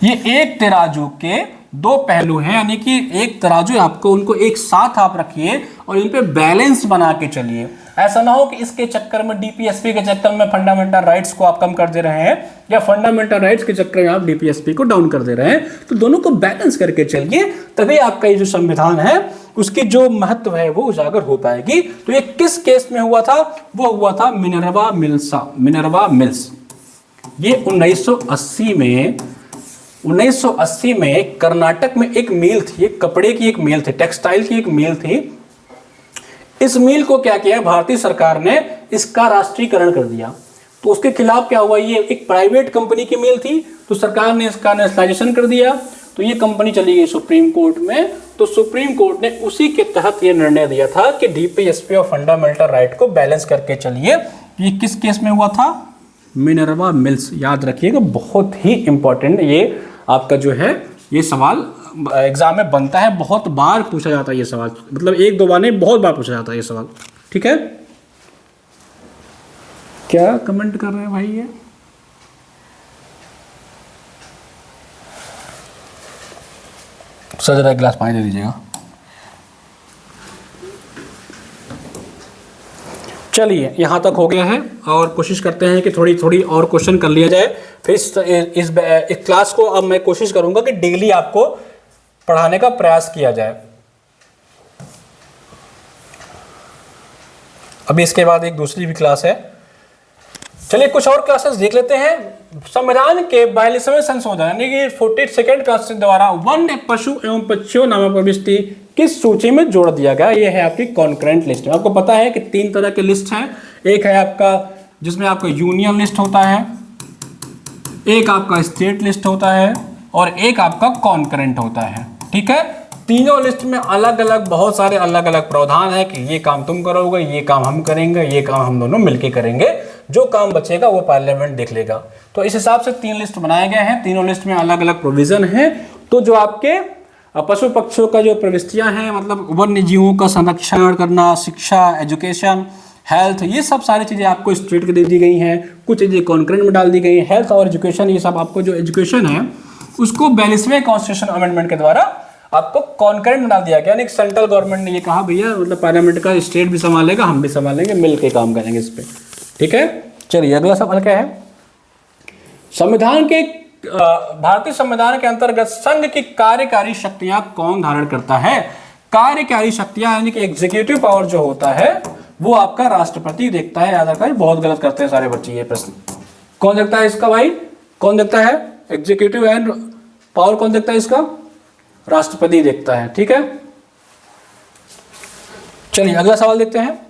ये एक तराजू के दो पहलू हैं। यानी कि एक तराजू आपको, उनको एक साथ आप रखिए और इन पे बैलेंस बना के चलिए। ऐसा ना हो कि इसके चक्कर में, डीपीएसपी के चक्कर में फंडामेंटल राइट्स को आप कम कर दे रहे हैं या फंडामेंटल राइट्स के चक्कर में आप डीपीएसपी को डाउन कर दे रहे हैं। तो दोनों को बैलेंस करके चलिए, तभी आपका ये जो संविधान है उसकी जो महत्व है वो उजागर हो पाएगी। तो ये किस केस में हुआ था? वो हुआ था मिनर्वा मिल्स। ये 1980 में कर्नाटक में एक मिल थी, एक कपड़े की एक मिल थी, टेक्सटाइल की एक मिल थी। इस मिल को क्या किया भारतीय सरकार ने? इसका राष्ट्रीयकरण कर दिया। तो उसके खिलाफ क्या हुआ? ये एक प्राइवेट कंपनी की मिल थी, तो सरकार ने इसका नेशनलाइजेशन कर दिया। तो ये कंपनी चली गई सुप्रीम कोर्ट में। तो सुप्रीम कोर्ट ने उसी के तहत ये निर्णय दिया था कि डीपीएसपी और फंडामेंटल राइट को बैलेंस करके चलिए। ये किस केस में हुआ था? Minerva mills. याद रखिएगा, बहुत ही इंपॉर्टेंट ये आपका जो है ये सवाल एग्जाम में बनता है, बहुत बार पूछा जाता है ये सवाल, मतलब एक दो बार नहीं, बहुत बार पूछा जाता है ये सवाल। ठीक है, क्या कमेंट कर रहे हैं भाई ये? सर जरा एक गिलास पानी दे दीजिएगा। चलिए यहाँ तक हो गया है और कोशिश करते हैं कि थोड़ी थोड़ी और क्वेश्चन कर लिया जाए। फिर इस क्लास को अब मैं कोशिश करूंगा कि डेली आपको पढ़ाने का प्रयास किया जाए। अभी इसके बाद एक दूसरी भी क्लास है। चलिए कुछ और क्लासेस देख लेते हैं। संविधान के 42वें संशोधन यानी कि 42nd कॉन्स्टिट्यूशन द्वारा वन्य पशु एवं पक्षियों नामक प्रविष्टि किस सूची में जोड़ दिया गया? ये है आपकी कॉन्करेंट लिस्ट। आपको पता है कि 3 तरह के लिस्ट हैं। एक है आपका जिसमें आपका यूनियन लिस्ट होता है, एक आपका स्टेट लिस्ट होता है और एक आपका कॉन्करेंट होता है। ठीक है, तीनों लिस्ट में अलग अलग बहुत सारे अलग अलग प्रावधान है कि ये काम तुम करोगे, ये काम हम करेंगे, ये काम हम दोनों मिलके करेंगे, जो काम बचेगा वो पार्लियामेंट देख लेगा। तो इस हिसाब से 3 लिस्ट बनाए गए हैं, तीनों लिस्ट में अलग अलग प्रोविजन है। तो जो आपके पशु पक्षियों का जो प्रविष्टियां हैं, मतलब वन्य जीवों का संरक्षण करना, शिक्षा, एजुकेशन, हेल्थ, ये सब सारी चीज़ें आपको स्टेट के दे दी गई हैं, कुछ चीज़ें कॉन्करेंट में डाल दी गई हैं। हेल्थ और एजुकेशन, ये सब आपको जो एजुकेशन है उसको 42वें कॉन्स्टिट्यूशन अमेंडमेंट के द्वारा आपको कॉन्करेंट में डाल दिया गया। यानी सेंट्रल गवर्नमेंट ने ये कहा भैया मतलब पार्लियामेंट का स्टेट भी संभालेगा, हम भी संभालेंगे, मिल के काम करेंगे इस पर। ठीक है, चलिए अगला सवाल क्या है? संविधान के भारतीय संविधान के अंतर्गत संघ की कार्यकारी शक्तियां कौन धारण करता है? कार्यकारी शक्तियां यानी कि एग्जीक्यूटिव पावर जो होता है वो आपका राष्ट्रपति देखता है। याद रखा, बहुत गलत करते हैं सारे बच्चे ये प्रश्न। कौन देखता है इसका भाई? कौन देखता है? एग्जीक्यूटिव एंड पावर कौन देखता है इसका? राष्ट्रपति देखता है। ठीक है, चलिए अगला सवाल देखते हैं।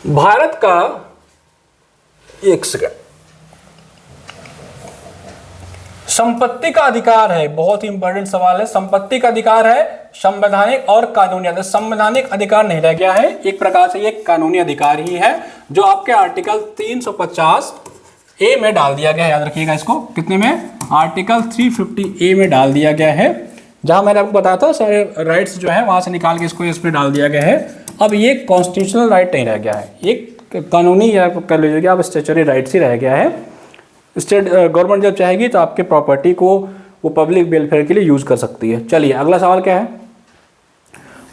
भारत का, एक सेकंड, संपत्ति का अधिकार है, बहुत ही इंपॉर्टेंट सवाल है। संपत्ति का अधिकार है संवैधानिक और कानूनी अधिकार। संवैधानिक अधिकार नहीं रह गया है, एक प्रकार से ये कानूनी अधिकार ही है जो आपके आर्टिकल 350 ए में डाल दिया गया है। याद रखिएगा इसको, कितने में? आर्टिकल 350 ए में डाल दिया गया है। जहां मैंने आपको बताया था सारे राइट्स जो है वहां से निकाल के इसको इसमें डाल दिया गया है। अब ये कॉन्स्टिट्यूशनल राइट नहीं रह गया है, ये कानूनी या कर लीजिएगा आप स्टैच्यूटरी राइट्स ही रह गया है। स्टेट गवर्नमेंट जब चाहेगी तो आपके प्रॉपर्टी को वो पब्लिक वेलफेयर के लिए यूज कर सकती है। चलिए अगला सवाल क्या है?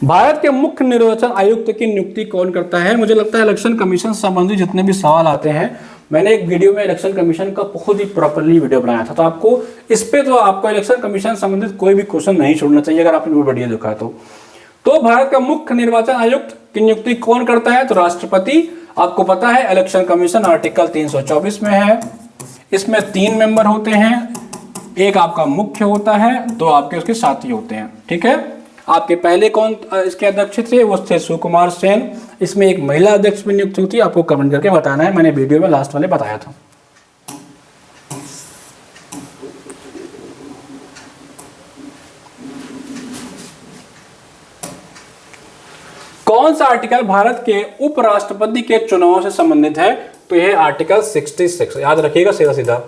भारत के मुख्य निर्वाचन आयुक्त की नियुक्ति कौन करता है? मुझे लगता है इलेक्शन कमीशन से संबंधित जितने भी सवाल आते हैं, मैंने एक वीडियो में इलेक्शन कमीशन का बहुत ही प्रॉपरली वीडियो बनाया था, तो आपको इस पे तो आपको इलेक्शन कमीशन संबंधित कोई भी क्वेश्चन नहीं छोड़ना चाहिए अगर आपने वो वीडियो देखा है तो भारत का मुख्य निर्वाचन आयुक्त की नियुक्ति कौन करता है? तो राष्ट्रपति। आपको पता है इलेक्शन कमीशन आर्टिकल 324 में है, इसमें 3 मेंबर होते हैं, एक आपका मुख्य होता है, 2 आपके उसके साथी होते हैं। ठीक है, आपके पहले कौन इसके अध्यक्ष थे? वो थे सुकुमार सेन। इसमें एक महिला अध्यक्ष भी नियुक्त होती है, आपको कमेंट करके बताना है, मैंने वीडियो में लास्ट वाले बताया था। कौन सा आर्टिकल भारत के उपराष्ट्रपति के चुनाव से संबंधित है? तो यह आर्टिकल 66। याद रखिएगा सीधा सीधा।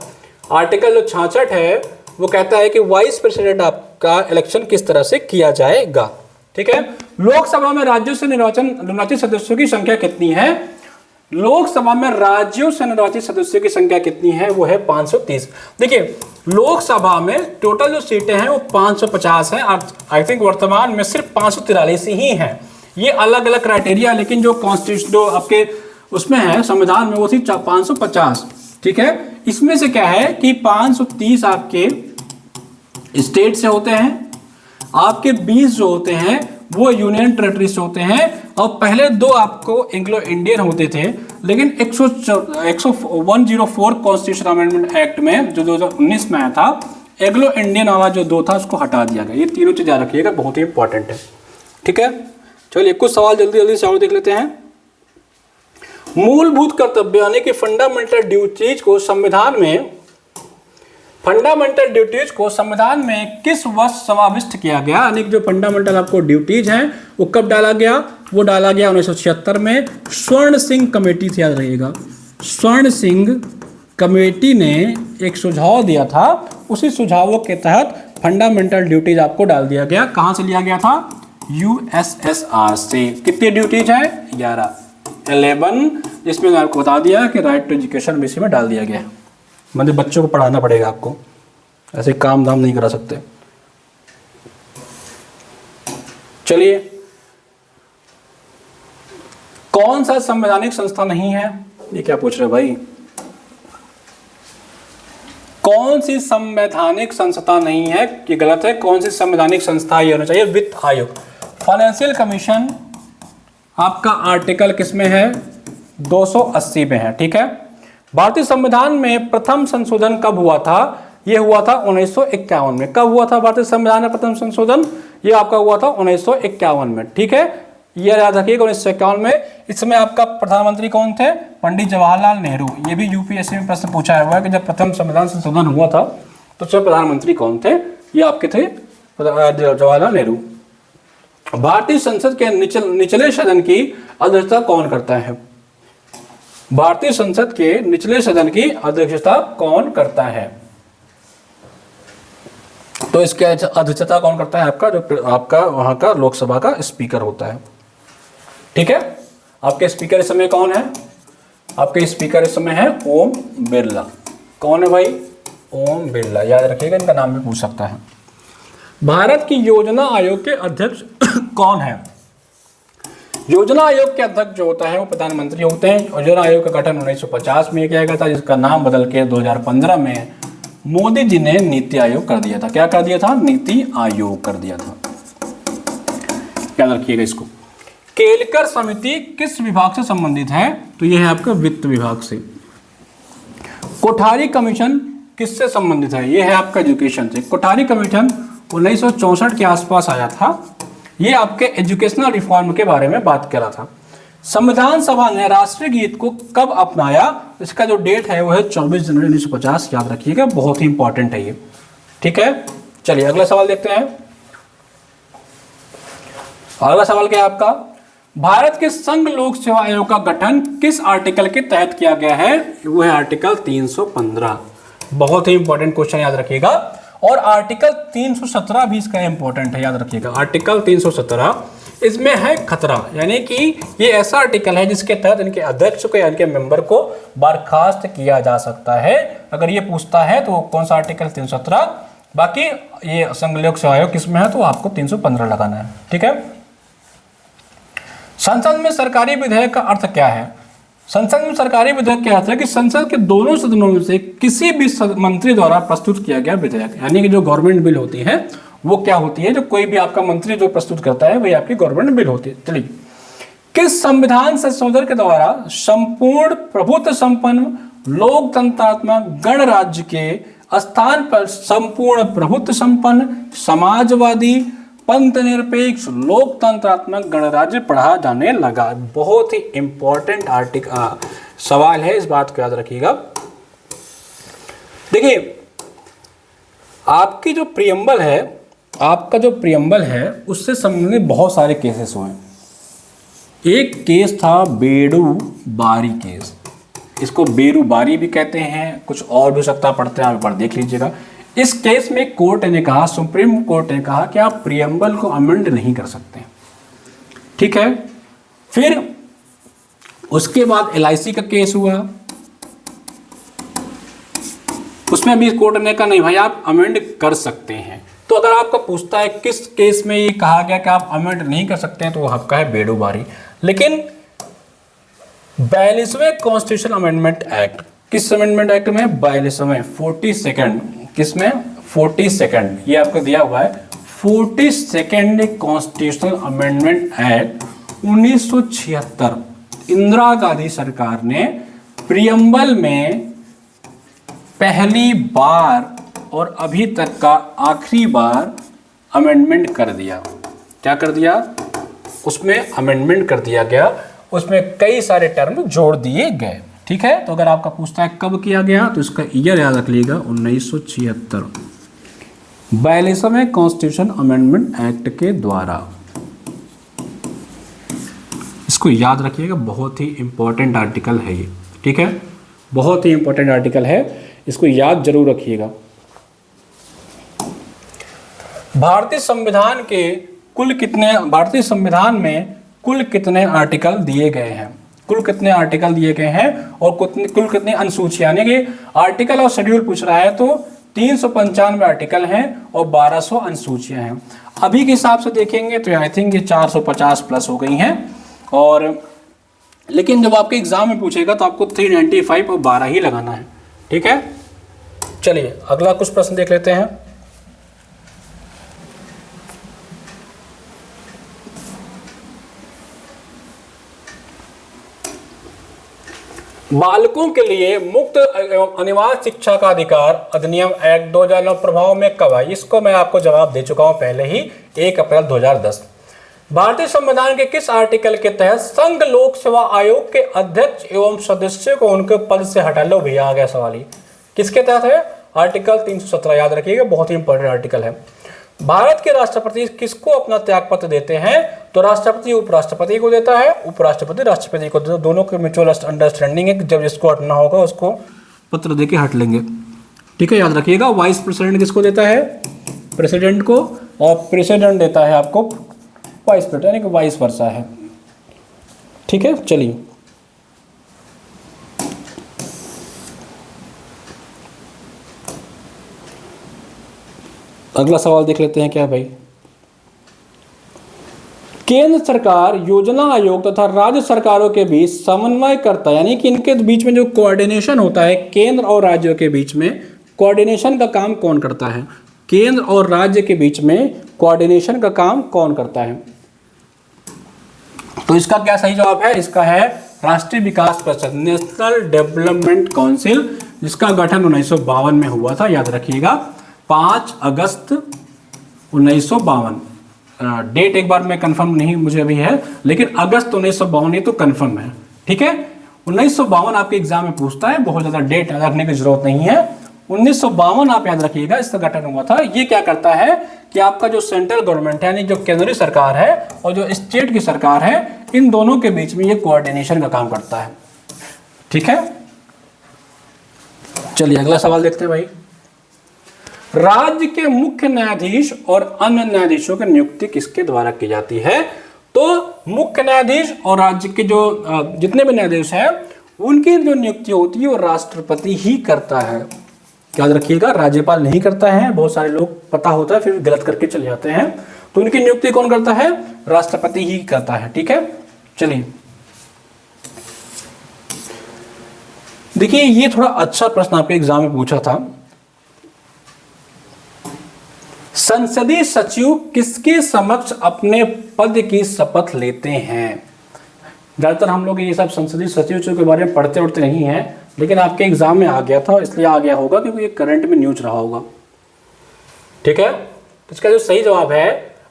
आर्टिकल जो 66 है वो कहता है कि वाइस प्रेसिडेंट आपका इलेक्शन किस तरह से किया जाएगा। ठीक है, लोकसभा में राज्यों से निर्वाचित सदस्यों की संख्या कितनी है? लोकसभा में राज्यों से निर्वाचित सदस्यों की संख्या कितनी है? वो है 530। देखिए लोकसभा में टोटल जो सीटें हैं वो 550 है। आई थिंक वर्तमान में सिर्फ 543 ही हैं। ये अलग अलग क्राइटेरिया, लेकिन जो कॉन्स्टिट्यूशन जो आपके उसमें है संविधान में वो थी 550। ठीक है, इसमें से क्या है कि 530 आपके स्टेट से होते हैं, आपके 20 जो होते हैं वो यूनियन टेरिटरी से होते हैं, और पहले 2 आपको एंग्लो इंडियन होते थे, लेकिन 104 कॉन्स्टिट्यूशन अमेंडमेंट एक्ट में जो 2019 में आया था, एंग्लो इंडियन वाला जो 2 था उसको हटा दिया गया। ये तीनों चीज याद रखिएगा, बहुत ही इंपॉर्टेंट है। ठीक है, चलिए कुछ सवाल जल्दी जल्दी से और देख लेते हैं। मूलभूत कर्तव्य यानी कि फंडामेंटल ड्यूटीज को संविधान में फंडामेंटल ड्यूटीज को संविधान में किस वर्ष समाविष्ट किया गया, यानी कि जो फंडामेंटल आपको ड्यूटीज हैं वो कब डाला गया, वो डाला गया 1976 में। स्वर्ण सिंह कमेटी थी, याद रखिएगा, स्वर्ण सिंह कमेटी ने एक सुझाव दिया था, उसी सुझावों के तहत फंडामेंटल ड्यूटीज आपको डाल दिया गया। कहां से लिया गया था, यूएसएसआर से। कितनी ड्यूटीज है, 11, जिसमें मैं आपको बता दिया कि राइट टू एजुकेशन भी इसी में डाल दिया गया। मतलब बच्चों को पढ़ाना पड़ेगा आपको, ऐसे काम धाम नहीं करा सकते। चलिए, कौन सा संवैधानिक संस्था नहीं है, ये क्या पूछ रहे भाई, कौन सी संवैधानिक संस्था नहीं है, ये गलत है। कौन सी संवैधानिक संस्था ये होना चाहिए, वित्त आयोग। फाइनेंशियल कमीशन आपका आर्टिकल किसमें है, 280 में है, ठीक है। भारतीय संविधान में प्रथम संशोधन कब हुआ था, ये हुआ था 1951 में। कब हुआ था भारतीय संविधान में प्रथम संशोधन, ये आपका हुआ था 1951 में, ठीक है। ये याद रखिएगा 1951 में। इसमें आपका प्रधानमंत्री कौन थे, पंडित जवाहरलाल नेहरू। ये भी यूपीएससी में प्रश्न पूछा हुआ है कि जब प्रथम संविधान संशोधन हुआ था तो उसमें प्रधानमंत्री कौन थे, ये आपके थे जवाहरलाल नेहरू। भारतीय संसद के निचले सदन की अध्यक्षता कौन करता है, भारतीय संसद के निचले सदन की अध्यक्षता कौन करता है, तो इसके अध्यक्षता कौन करता है, आपका जो आपका वहां का लोकसभा का स्पीकर होता है, ठीक है। आपके स्पीकर इस समय कौन है, आपके स्पीकर इस समय है ओम बिरला। कौन है भाई, ओम बिरला, याद रखिएगा, इनका नाम भी पूछ सकता है। भारत की योजना आयोग के अध्यक्ष कौन है, योजना आयोग के अध्यक्ष जो होता है वो प्रधानमंत्री होते हैं। योजना आयोग का गठन 1950 में किया गया था, जिसका नाम बदल के 2015 में मोदी जी ने नीति आयोग कर दिया था। क्या कर दिया था, नीति आयोग कर दिया था, याद रखिएगा इसको। केलकर समिति किस विभाग से संबंधित है, तो यह है आपका वित्त विभाग से। कोठारी कमीशन किससे संबंधित है, यह है आपका एजुकेशन से। कोठारी कमीशन 1964 के आसपास आया था, ये आपके एजुकेशनल रिफॉर्म के बारे में बात कर रहा था। संविधान सभा ने राष्ट्रीय गीत को कब अपनाया, इसका जो डेट है वो है 24 जनवरी 1950, याद रखिएगा, बहुत ही इंपॉर्टेंट है ये, ठीक है। चलिए अगला सवाल देखते हैं। अगला सवाल क्या है आपका, भारत के संघ लोक सेवा आयोग का गठन किस आर्टिकल के तहत किया गया है, वो है आर्टिकल 315। बहुत ही इंपॉर्टेंट क्वेश्चन, याद रखिएगा। और आर्टिकल 317 भी इसका इंपॉर्टेंट है, याद रखिएगा। आर्टिकल 317 इसमें है खतरा, यानी कि ये ऐसा आर्टिकल है जिसके तहत इनके अध्यक्ष को या इनके मेंबर को बर्खास्त किया जा सकता है। अगर ये पूछता है तो कौन सा आर्टिकल 317, बाकी ये संघ लोक सेवा आयोग किसमें है तो आपको 315 लगाना है, ठीक है। संसद में सरकारी विधेयक का अर्थ क्या है, संसद में सरकारी विधेयक क्या अर्थ है कि संसद के दोनों सदनों में से किसी भी मंत्री द्वारा प्रस्तुत किया गया विधेयक, यानी कि जो गवर्नमेंट बिल होती है वो क्या होती है, जो कोई भी आपका मंत्री जो प्रस्तुत करता है वही आपकी गवर्नमेंट बिल होती है। चलिए, किस संविधान संशोधन के द्वारा संपूर्ण प्रभुत्व संपन्न लोकतंत्रात्मक गणराज्य के स्थान पर संपूर्ण प्रभुत्व संपन्न समाजवादी पंथ निरपेक्ष लोकतंत्रात्मक गणराज्य पढ़ा जाने लगा। बहुत ही इंपॉर्टेंट सवाल है, इस बात को याद रखिएगा। देखिए, आपकी जो प्रियम्बल है, आपका जो प्रियम्बल है उससे संबंधित बहुत सारे केसेस हुए। एक केस था बेड़ू बारी केस, इसको बेरू बारी भी कहते हैं, कुछ और भी सकता पढ़ते हैं, आप एक बार देख लीजिएगा। इस केस में कोर्ट ने कहा, सुप्रीम कोर्ट ने कहा कि आप प्रियम्बल को अमेंड नहीं कर सकते, ठीक है। फिर उसके बाद LIC का केस हुआ, उसमें भी कोर्ट ने कहा नहीं भाई आप अमेंड कर सकते हैं। तो अगर आपका पूछता है किस केस में ये कहा गया कि आप अमेंड नहीं कर सकते हैं, तो वो आपका है बेड़ू बारी। लेकिन 42वें कॉन्स्टिट्यूशन अमेंडमेंट एक्ट, किस अमेंडमेंट एक्ट में, 42वें 42nd, किसमें 42nd, ये आपको दिया हुआ है 42nd constitutional amendment act 1976। Indira Gandhi सरकार ने प्रियम्बल में पहली बार और अभी तक का आखिरी बार अमेंडमेंट कर दिया। क्या कर दिया, उसमें अमेंडमेंट कर दिया गया, उसमें कई सारे टर्म जोड़ दिए गए, ठीक है, तो अगर आपका पूछता है कब किया गया तो इसका ईयर याद रख लीजिएगा 1976, 42वें कॉन्स्टिट्यूशन अमेंडमेंट एक्ट के द्वारा। इसको याद रखिएगा, बहुत ही इंपॉर्टेंट आर्टिकल है ये, ठीक है, बहुत ही इंपॉर्टेंट आर्टिकल है, इसको याद जरूर रखिएगा। भारतीय संविधान में कुल कितने आर्टिकल दिए गए हैं, कुल कितने आर्टिकल दिए गए हैं और कुल कितने अनुसूचियां, यानी कि आर्टिकल और शेड्यूल पूछ रहा है तो 395 आर्टिकल हैं और 1200 अनुसूचियां हैं। अभी के हिसाब से देखेंगे तो आई थिंक ये 450 प्लस हो गई हैं, और लेकिन जब आपके एग्जाम में पूछेगा तो आपको 395 और 12 ही लगाना है, ठीक है। चलिए अगला कुछ प्रश्न देख लेते हैं। बालकों के लिए मुक्त एवं अनिवार्य शिक्षा का अधिकार अधिनियम एक्ट 2009 प्रभाव में कब आई? इसको मैं आपको जवाब दे चुका हूं पहले ही, 1 अप्रैल 2010। भारतीय संविधान के किस आर्टिकल के तहत संघ लोक सेवा आयोग के अध्यक्ष एवं सदस्य को उनके पद से हटा लो? भैया आ गया सवाल ही, किसके तहत है? आर्टिकल 317, याद रखिएगा, बहुत ही इंपॉर्टेंट आर्टिकल है। भारत के राष्ट्रपति किसको अपना त्यागपत्र देते हैं? तो राष्ट्रपति उपराष्ट्रपति को देता है, उपराष्ट्रपति राष्ट्रपति को, दोनों के म्यूचुअल अंडरस्टैंडिंग है, जब जिसको हटना होगा उसको पत्र देके हट लेंगे, ठीक है, याद रखिएगा। वाइस प्रेसिडेंट किसको देता है? प्रेसिडेंट को, और प्रेसिडेंट देता है आपको वाइस प्रेसिडेंट, यानी कि वाइस वर्सा है, ठीक है। चलिए अगला सवाल देख लेते हैं, क्या भाई? केंद्र सरकार योजना आयोग तथा राज्य सरकारों के बीच समन्वय करता है, यानी कि इनके बीच में जो कोऑर्डिनेशन होता है केंद्र और राज्यों के बीच में, कोऑर्डिनेशन का काम कौन करता है? केंद्र और राज्य के बीच में कोऑर्डिनेशन का काम कौन करता है? तो इसका क्या सही जवाब है? इसका है राष्ट्रीय विकास परिषद, नेशनल डेवलपमेंट काउंसिल, जिसका गठन 1952 में हुआ था, याद रखिएगा, 5 अगस्त 1952। डेट एक बार में कंफर्म नहीं मुझे अभी है, लेकिन अगस्त 1952 ये तो कंफर्म है, ठीक है। 1952 आपके एग्जाम में पूछता है, बहुत ज़्यादा डेट याद रखने की जरूरत नहीं है। 1952 आप याद रखिएगा, इसका गठन हुआ था। ये क्या करता है कि आपका जो सेंट्रल गवर्नमेंट है, यानी जो केंद्रीय सरकार है और जो स्टेट की सरकार है, इन दोनों के बीच में ये कोऑर्डिनेशन का काम करता है, ठीक है। चलिए अगला सवाल देखते हैं भाई। राज्य के मुख्य न्यायाधीश और अन्य न्यायाधीशों की नियुक्ति किसके द्वारा की जाती है? तो मुख्य न्यायाधीश और राज्य के जो जितने भी न्यायाधीश हैं उनकी जो नियुक्ति होती है वो राष्ट्रपति ही करता है, याद रखिएगा, राज्यपाल नहीं करता है। बहुत सारे लोग पता होता है फिर गलत करके चले जाते हैं, तो उनकी नियुक्ति कौन करता है? राष्ट्रपति ही करता है, ठीक है। चलिए देखिए, ये थोड़ा अच्छा प्रश्न आपके एग्जाम में पूछा था। संसदीय सचिव किसके समक्ष अपने पद की शपथ लेते हैं? ज्यादातर हम लोग ये सब संसदीय सचिव के बारे में पढ़ते उड़ते नहीं हैं, लेकिन आपके एग्जाम में आ गया था, इसलिए आ गया होगा क्योंकि ये करंट में न्यूज रहा होगा, ठीक है। तो इसका जो सही जवाब है,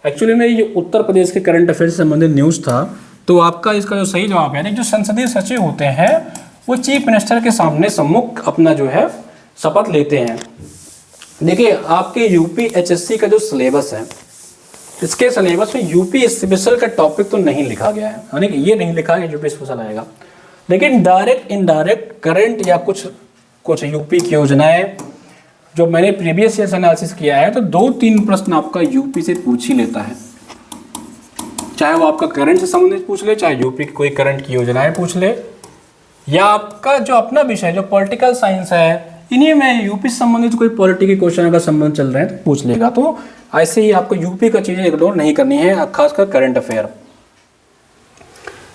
एक्चुअली में ये उत्तर प्रदेश के करंट अफेयर से संबंधित न्यूज था, तो आपका इसका जो सही जवाब है, जो संसदीय सचिव होते हैं वो चीफ मिनिस्टर के सामने सम्मुख अपना जो है शपथ लेते हैं। देखिए आपके यूपी एचएससी का जो सिलेबस है, इसके सिलेबस में यूपी स्पेशल का टॉपिक तो नहीं लिखा गया है, यानी कि ये नहीं लिखा है यूपी स्पेशल आएगा, लेकिन डायरेक्ट इनडायरेक्ट करंट या कुछ यूपी की योजनाएं जो मैंने प्रीवियस ईयर एनालिसिस किया है, तो 2-3 प्रश्न आपका यूपी से पूछ ही लेता है, चाहे वो आपका करंट से संबंधित पूछ ले, चाहे यूपी की कोई करंट की योजनाएं पूछ ले, या आपका जो अपना विषय जो पॉलिटिकल साइंस है, इन्हीं में यूपी से संबंधित कोई पॉलिटिकल क्वेश्चन अगर संबंध चल रहे हैं तो पूछ लेगा। तो ऐसे ही आपको यूपी का चीजें इग्नोर नहीं करनी है, खासकर करंट अफेयर।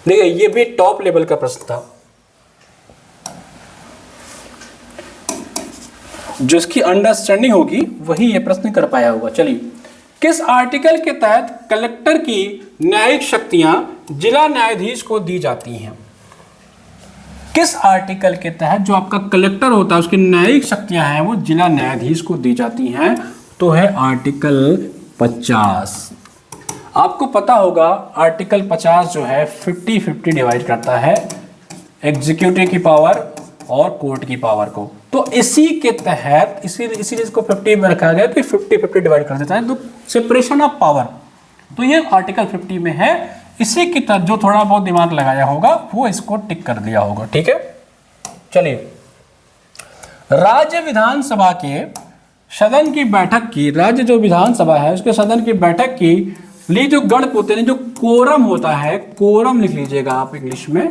देखिए ये भी टॉप लेवल का प्रश्न था, जिसकी अंडरस्टैंडिंग होगी वही ये प्रश्न कर पाया होगा। चलिए, किस आर्टिकल के तहत कलेक्टर की न्यायिक शक्तियां जिला न्यायाधीश को दी जाती हैं? किस आर्टिकल के तहत जो आपका कलेक्टर होता है उसकी न्यायिक शक्तियां हैं वो जिला न्यायाधीश को दी जाती हैं? तो है आर्टिकल 50। आपको पता होगा आर्टिकल 50 जो है 50-50 डिवाइड करता है एग्जीक्यूटिव की पावर और कोर्ट की पावर को। तो इसी के तहत इसीलिए इसको 50 में रखा गया, तो 50-50 डिवाइड कर देता है, तो सेपरेशन ऑफ पावर, तो ये आर्टिकल 50 में है। इसी की तहत जो थोड़ा बहुत दिमाग लगाया होगा वो इसको टिक कर दिया होगा। ठीक है, चलिए, राज्य विधानसभा के सदन की बैठक की, राज्य जो विधानसभा है उसके सदन की बैठक की लिए जो गण होते हैं, जो कोरम होता है, कोरम लिख लीजिएगा आप इंग्लिश में,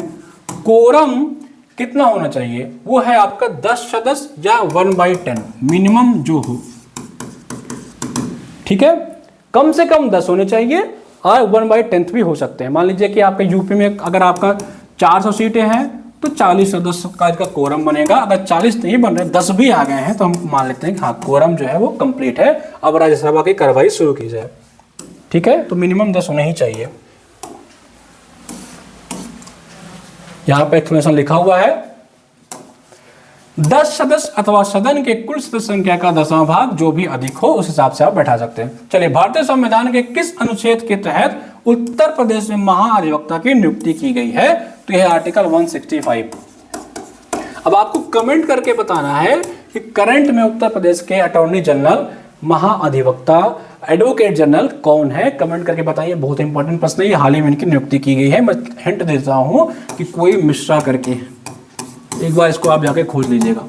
कोरम कितना होना चाहिए, वो है आपका 10 सदस्य या 1/10 मिनिमम जो हो। ठीक है, कम से कम 10 होने चाहिए और 1/10 भी हो सकते हैं। मान लीजिए कि आपके यूपी में अगर आपका 400 सीटें हैं तो 40 सदस्य का इसका कोरम बनेगा। अगर 40 नहीं बन रहे, 10 भी आ गए हैं, तो हम मान लेते हैं कि हाँ कोरम जो है वो कंप्लीट है, अब राज्यसभा की कार्रवाई शुरू की जाए। ठीक है, तो मिनिमम 10 होने ही चाहिए। यहां पर एक्सप्लेनेशन लिखा हुआ है, 10 सदस्य अथवा सदन के कुल सदस्य संख्या का 10वां भाग जो भी अधिक हो उस हिसाब से आप बैठा सकते हैं। चलिए, भारतीय संविधान के किस अनुच्छेद के तहत उत्तर प्रदेश में महाधिवक्ता की नियुक्ति की गई है, तो यह आर्टिकल 165। अब आपको कमेंट करके बताना है कि करंट में उत्तर प्रदेश के अटॉर्नी जनरल, महाअधिवक्ता, एडवोकेट जनरल कौन है, कमेंट करके बताइए। बहुत इंपॉर्टेंट प्रश्न है, ये हाल ही में इनकी नियुक्ति की गई है। मैं हिंट देता हूं कि कोई मिश्रा करके, एक बार इसको आप जाके खोज लीजिएगा,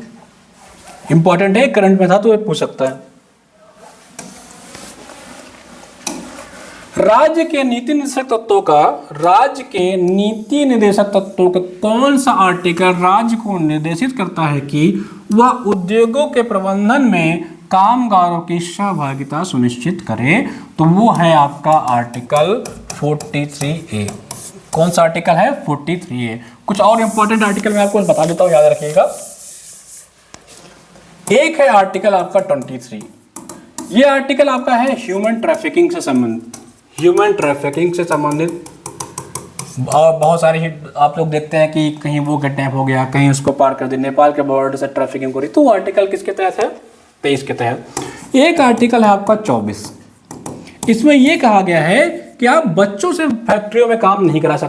इंपॉर्टेंट है, करंट में था तो ये पूछ सकता है। राज्य के नीति निर्देशक तत्वों का, राज्य के नीति निर्देशक तत्वों का कौन सा आर्टिकल राज्य को निर्देशित करता है कि वह उद्योगों के प्रबंधन में कामगारों की सहभागिता सुनिश्चित करे, तो वो है आपका आर्टिकल 43A। कौन सा आर्टिकल है? 43A। कुछ और इंपॉर्टेंट आर्टिकल मैं आपको बता देता हूं, याद रखिएगा। एक है आर्टिकल आपका 23। ये आर्टिकल आपका है ह्यूमन ट्रैफिकिंग से संबंधित, ह्यूमन ट्रैफिकिंग से संबंधित। बहुत सारे आप लोग देखते हैं कि कहीं वो किडनैप हो गया, कहीं उसको पार कर दिया, नेपाल के बॉर्डर से ट्रैफिकिंग हो रही, तो वो आर्टिकल किसके तहत है? 23 के तहत। एक आर्टिकल है आपका 24, इसमें यह कहा गया है कि आप बच्चों से फैक्ट्रियों में काम नहीं करा सकते।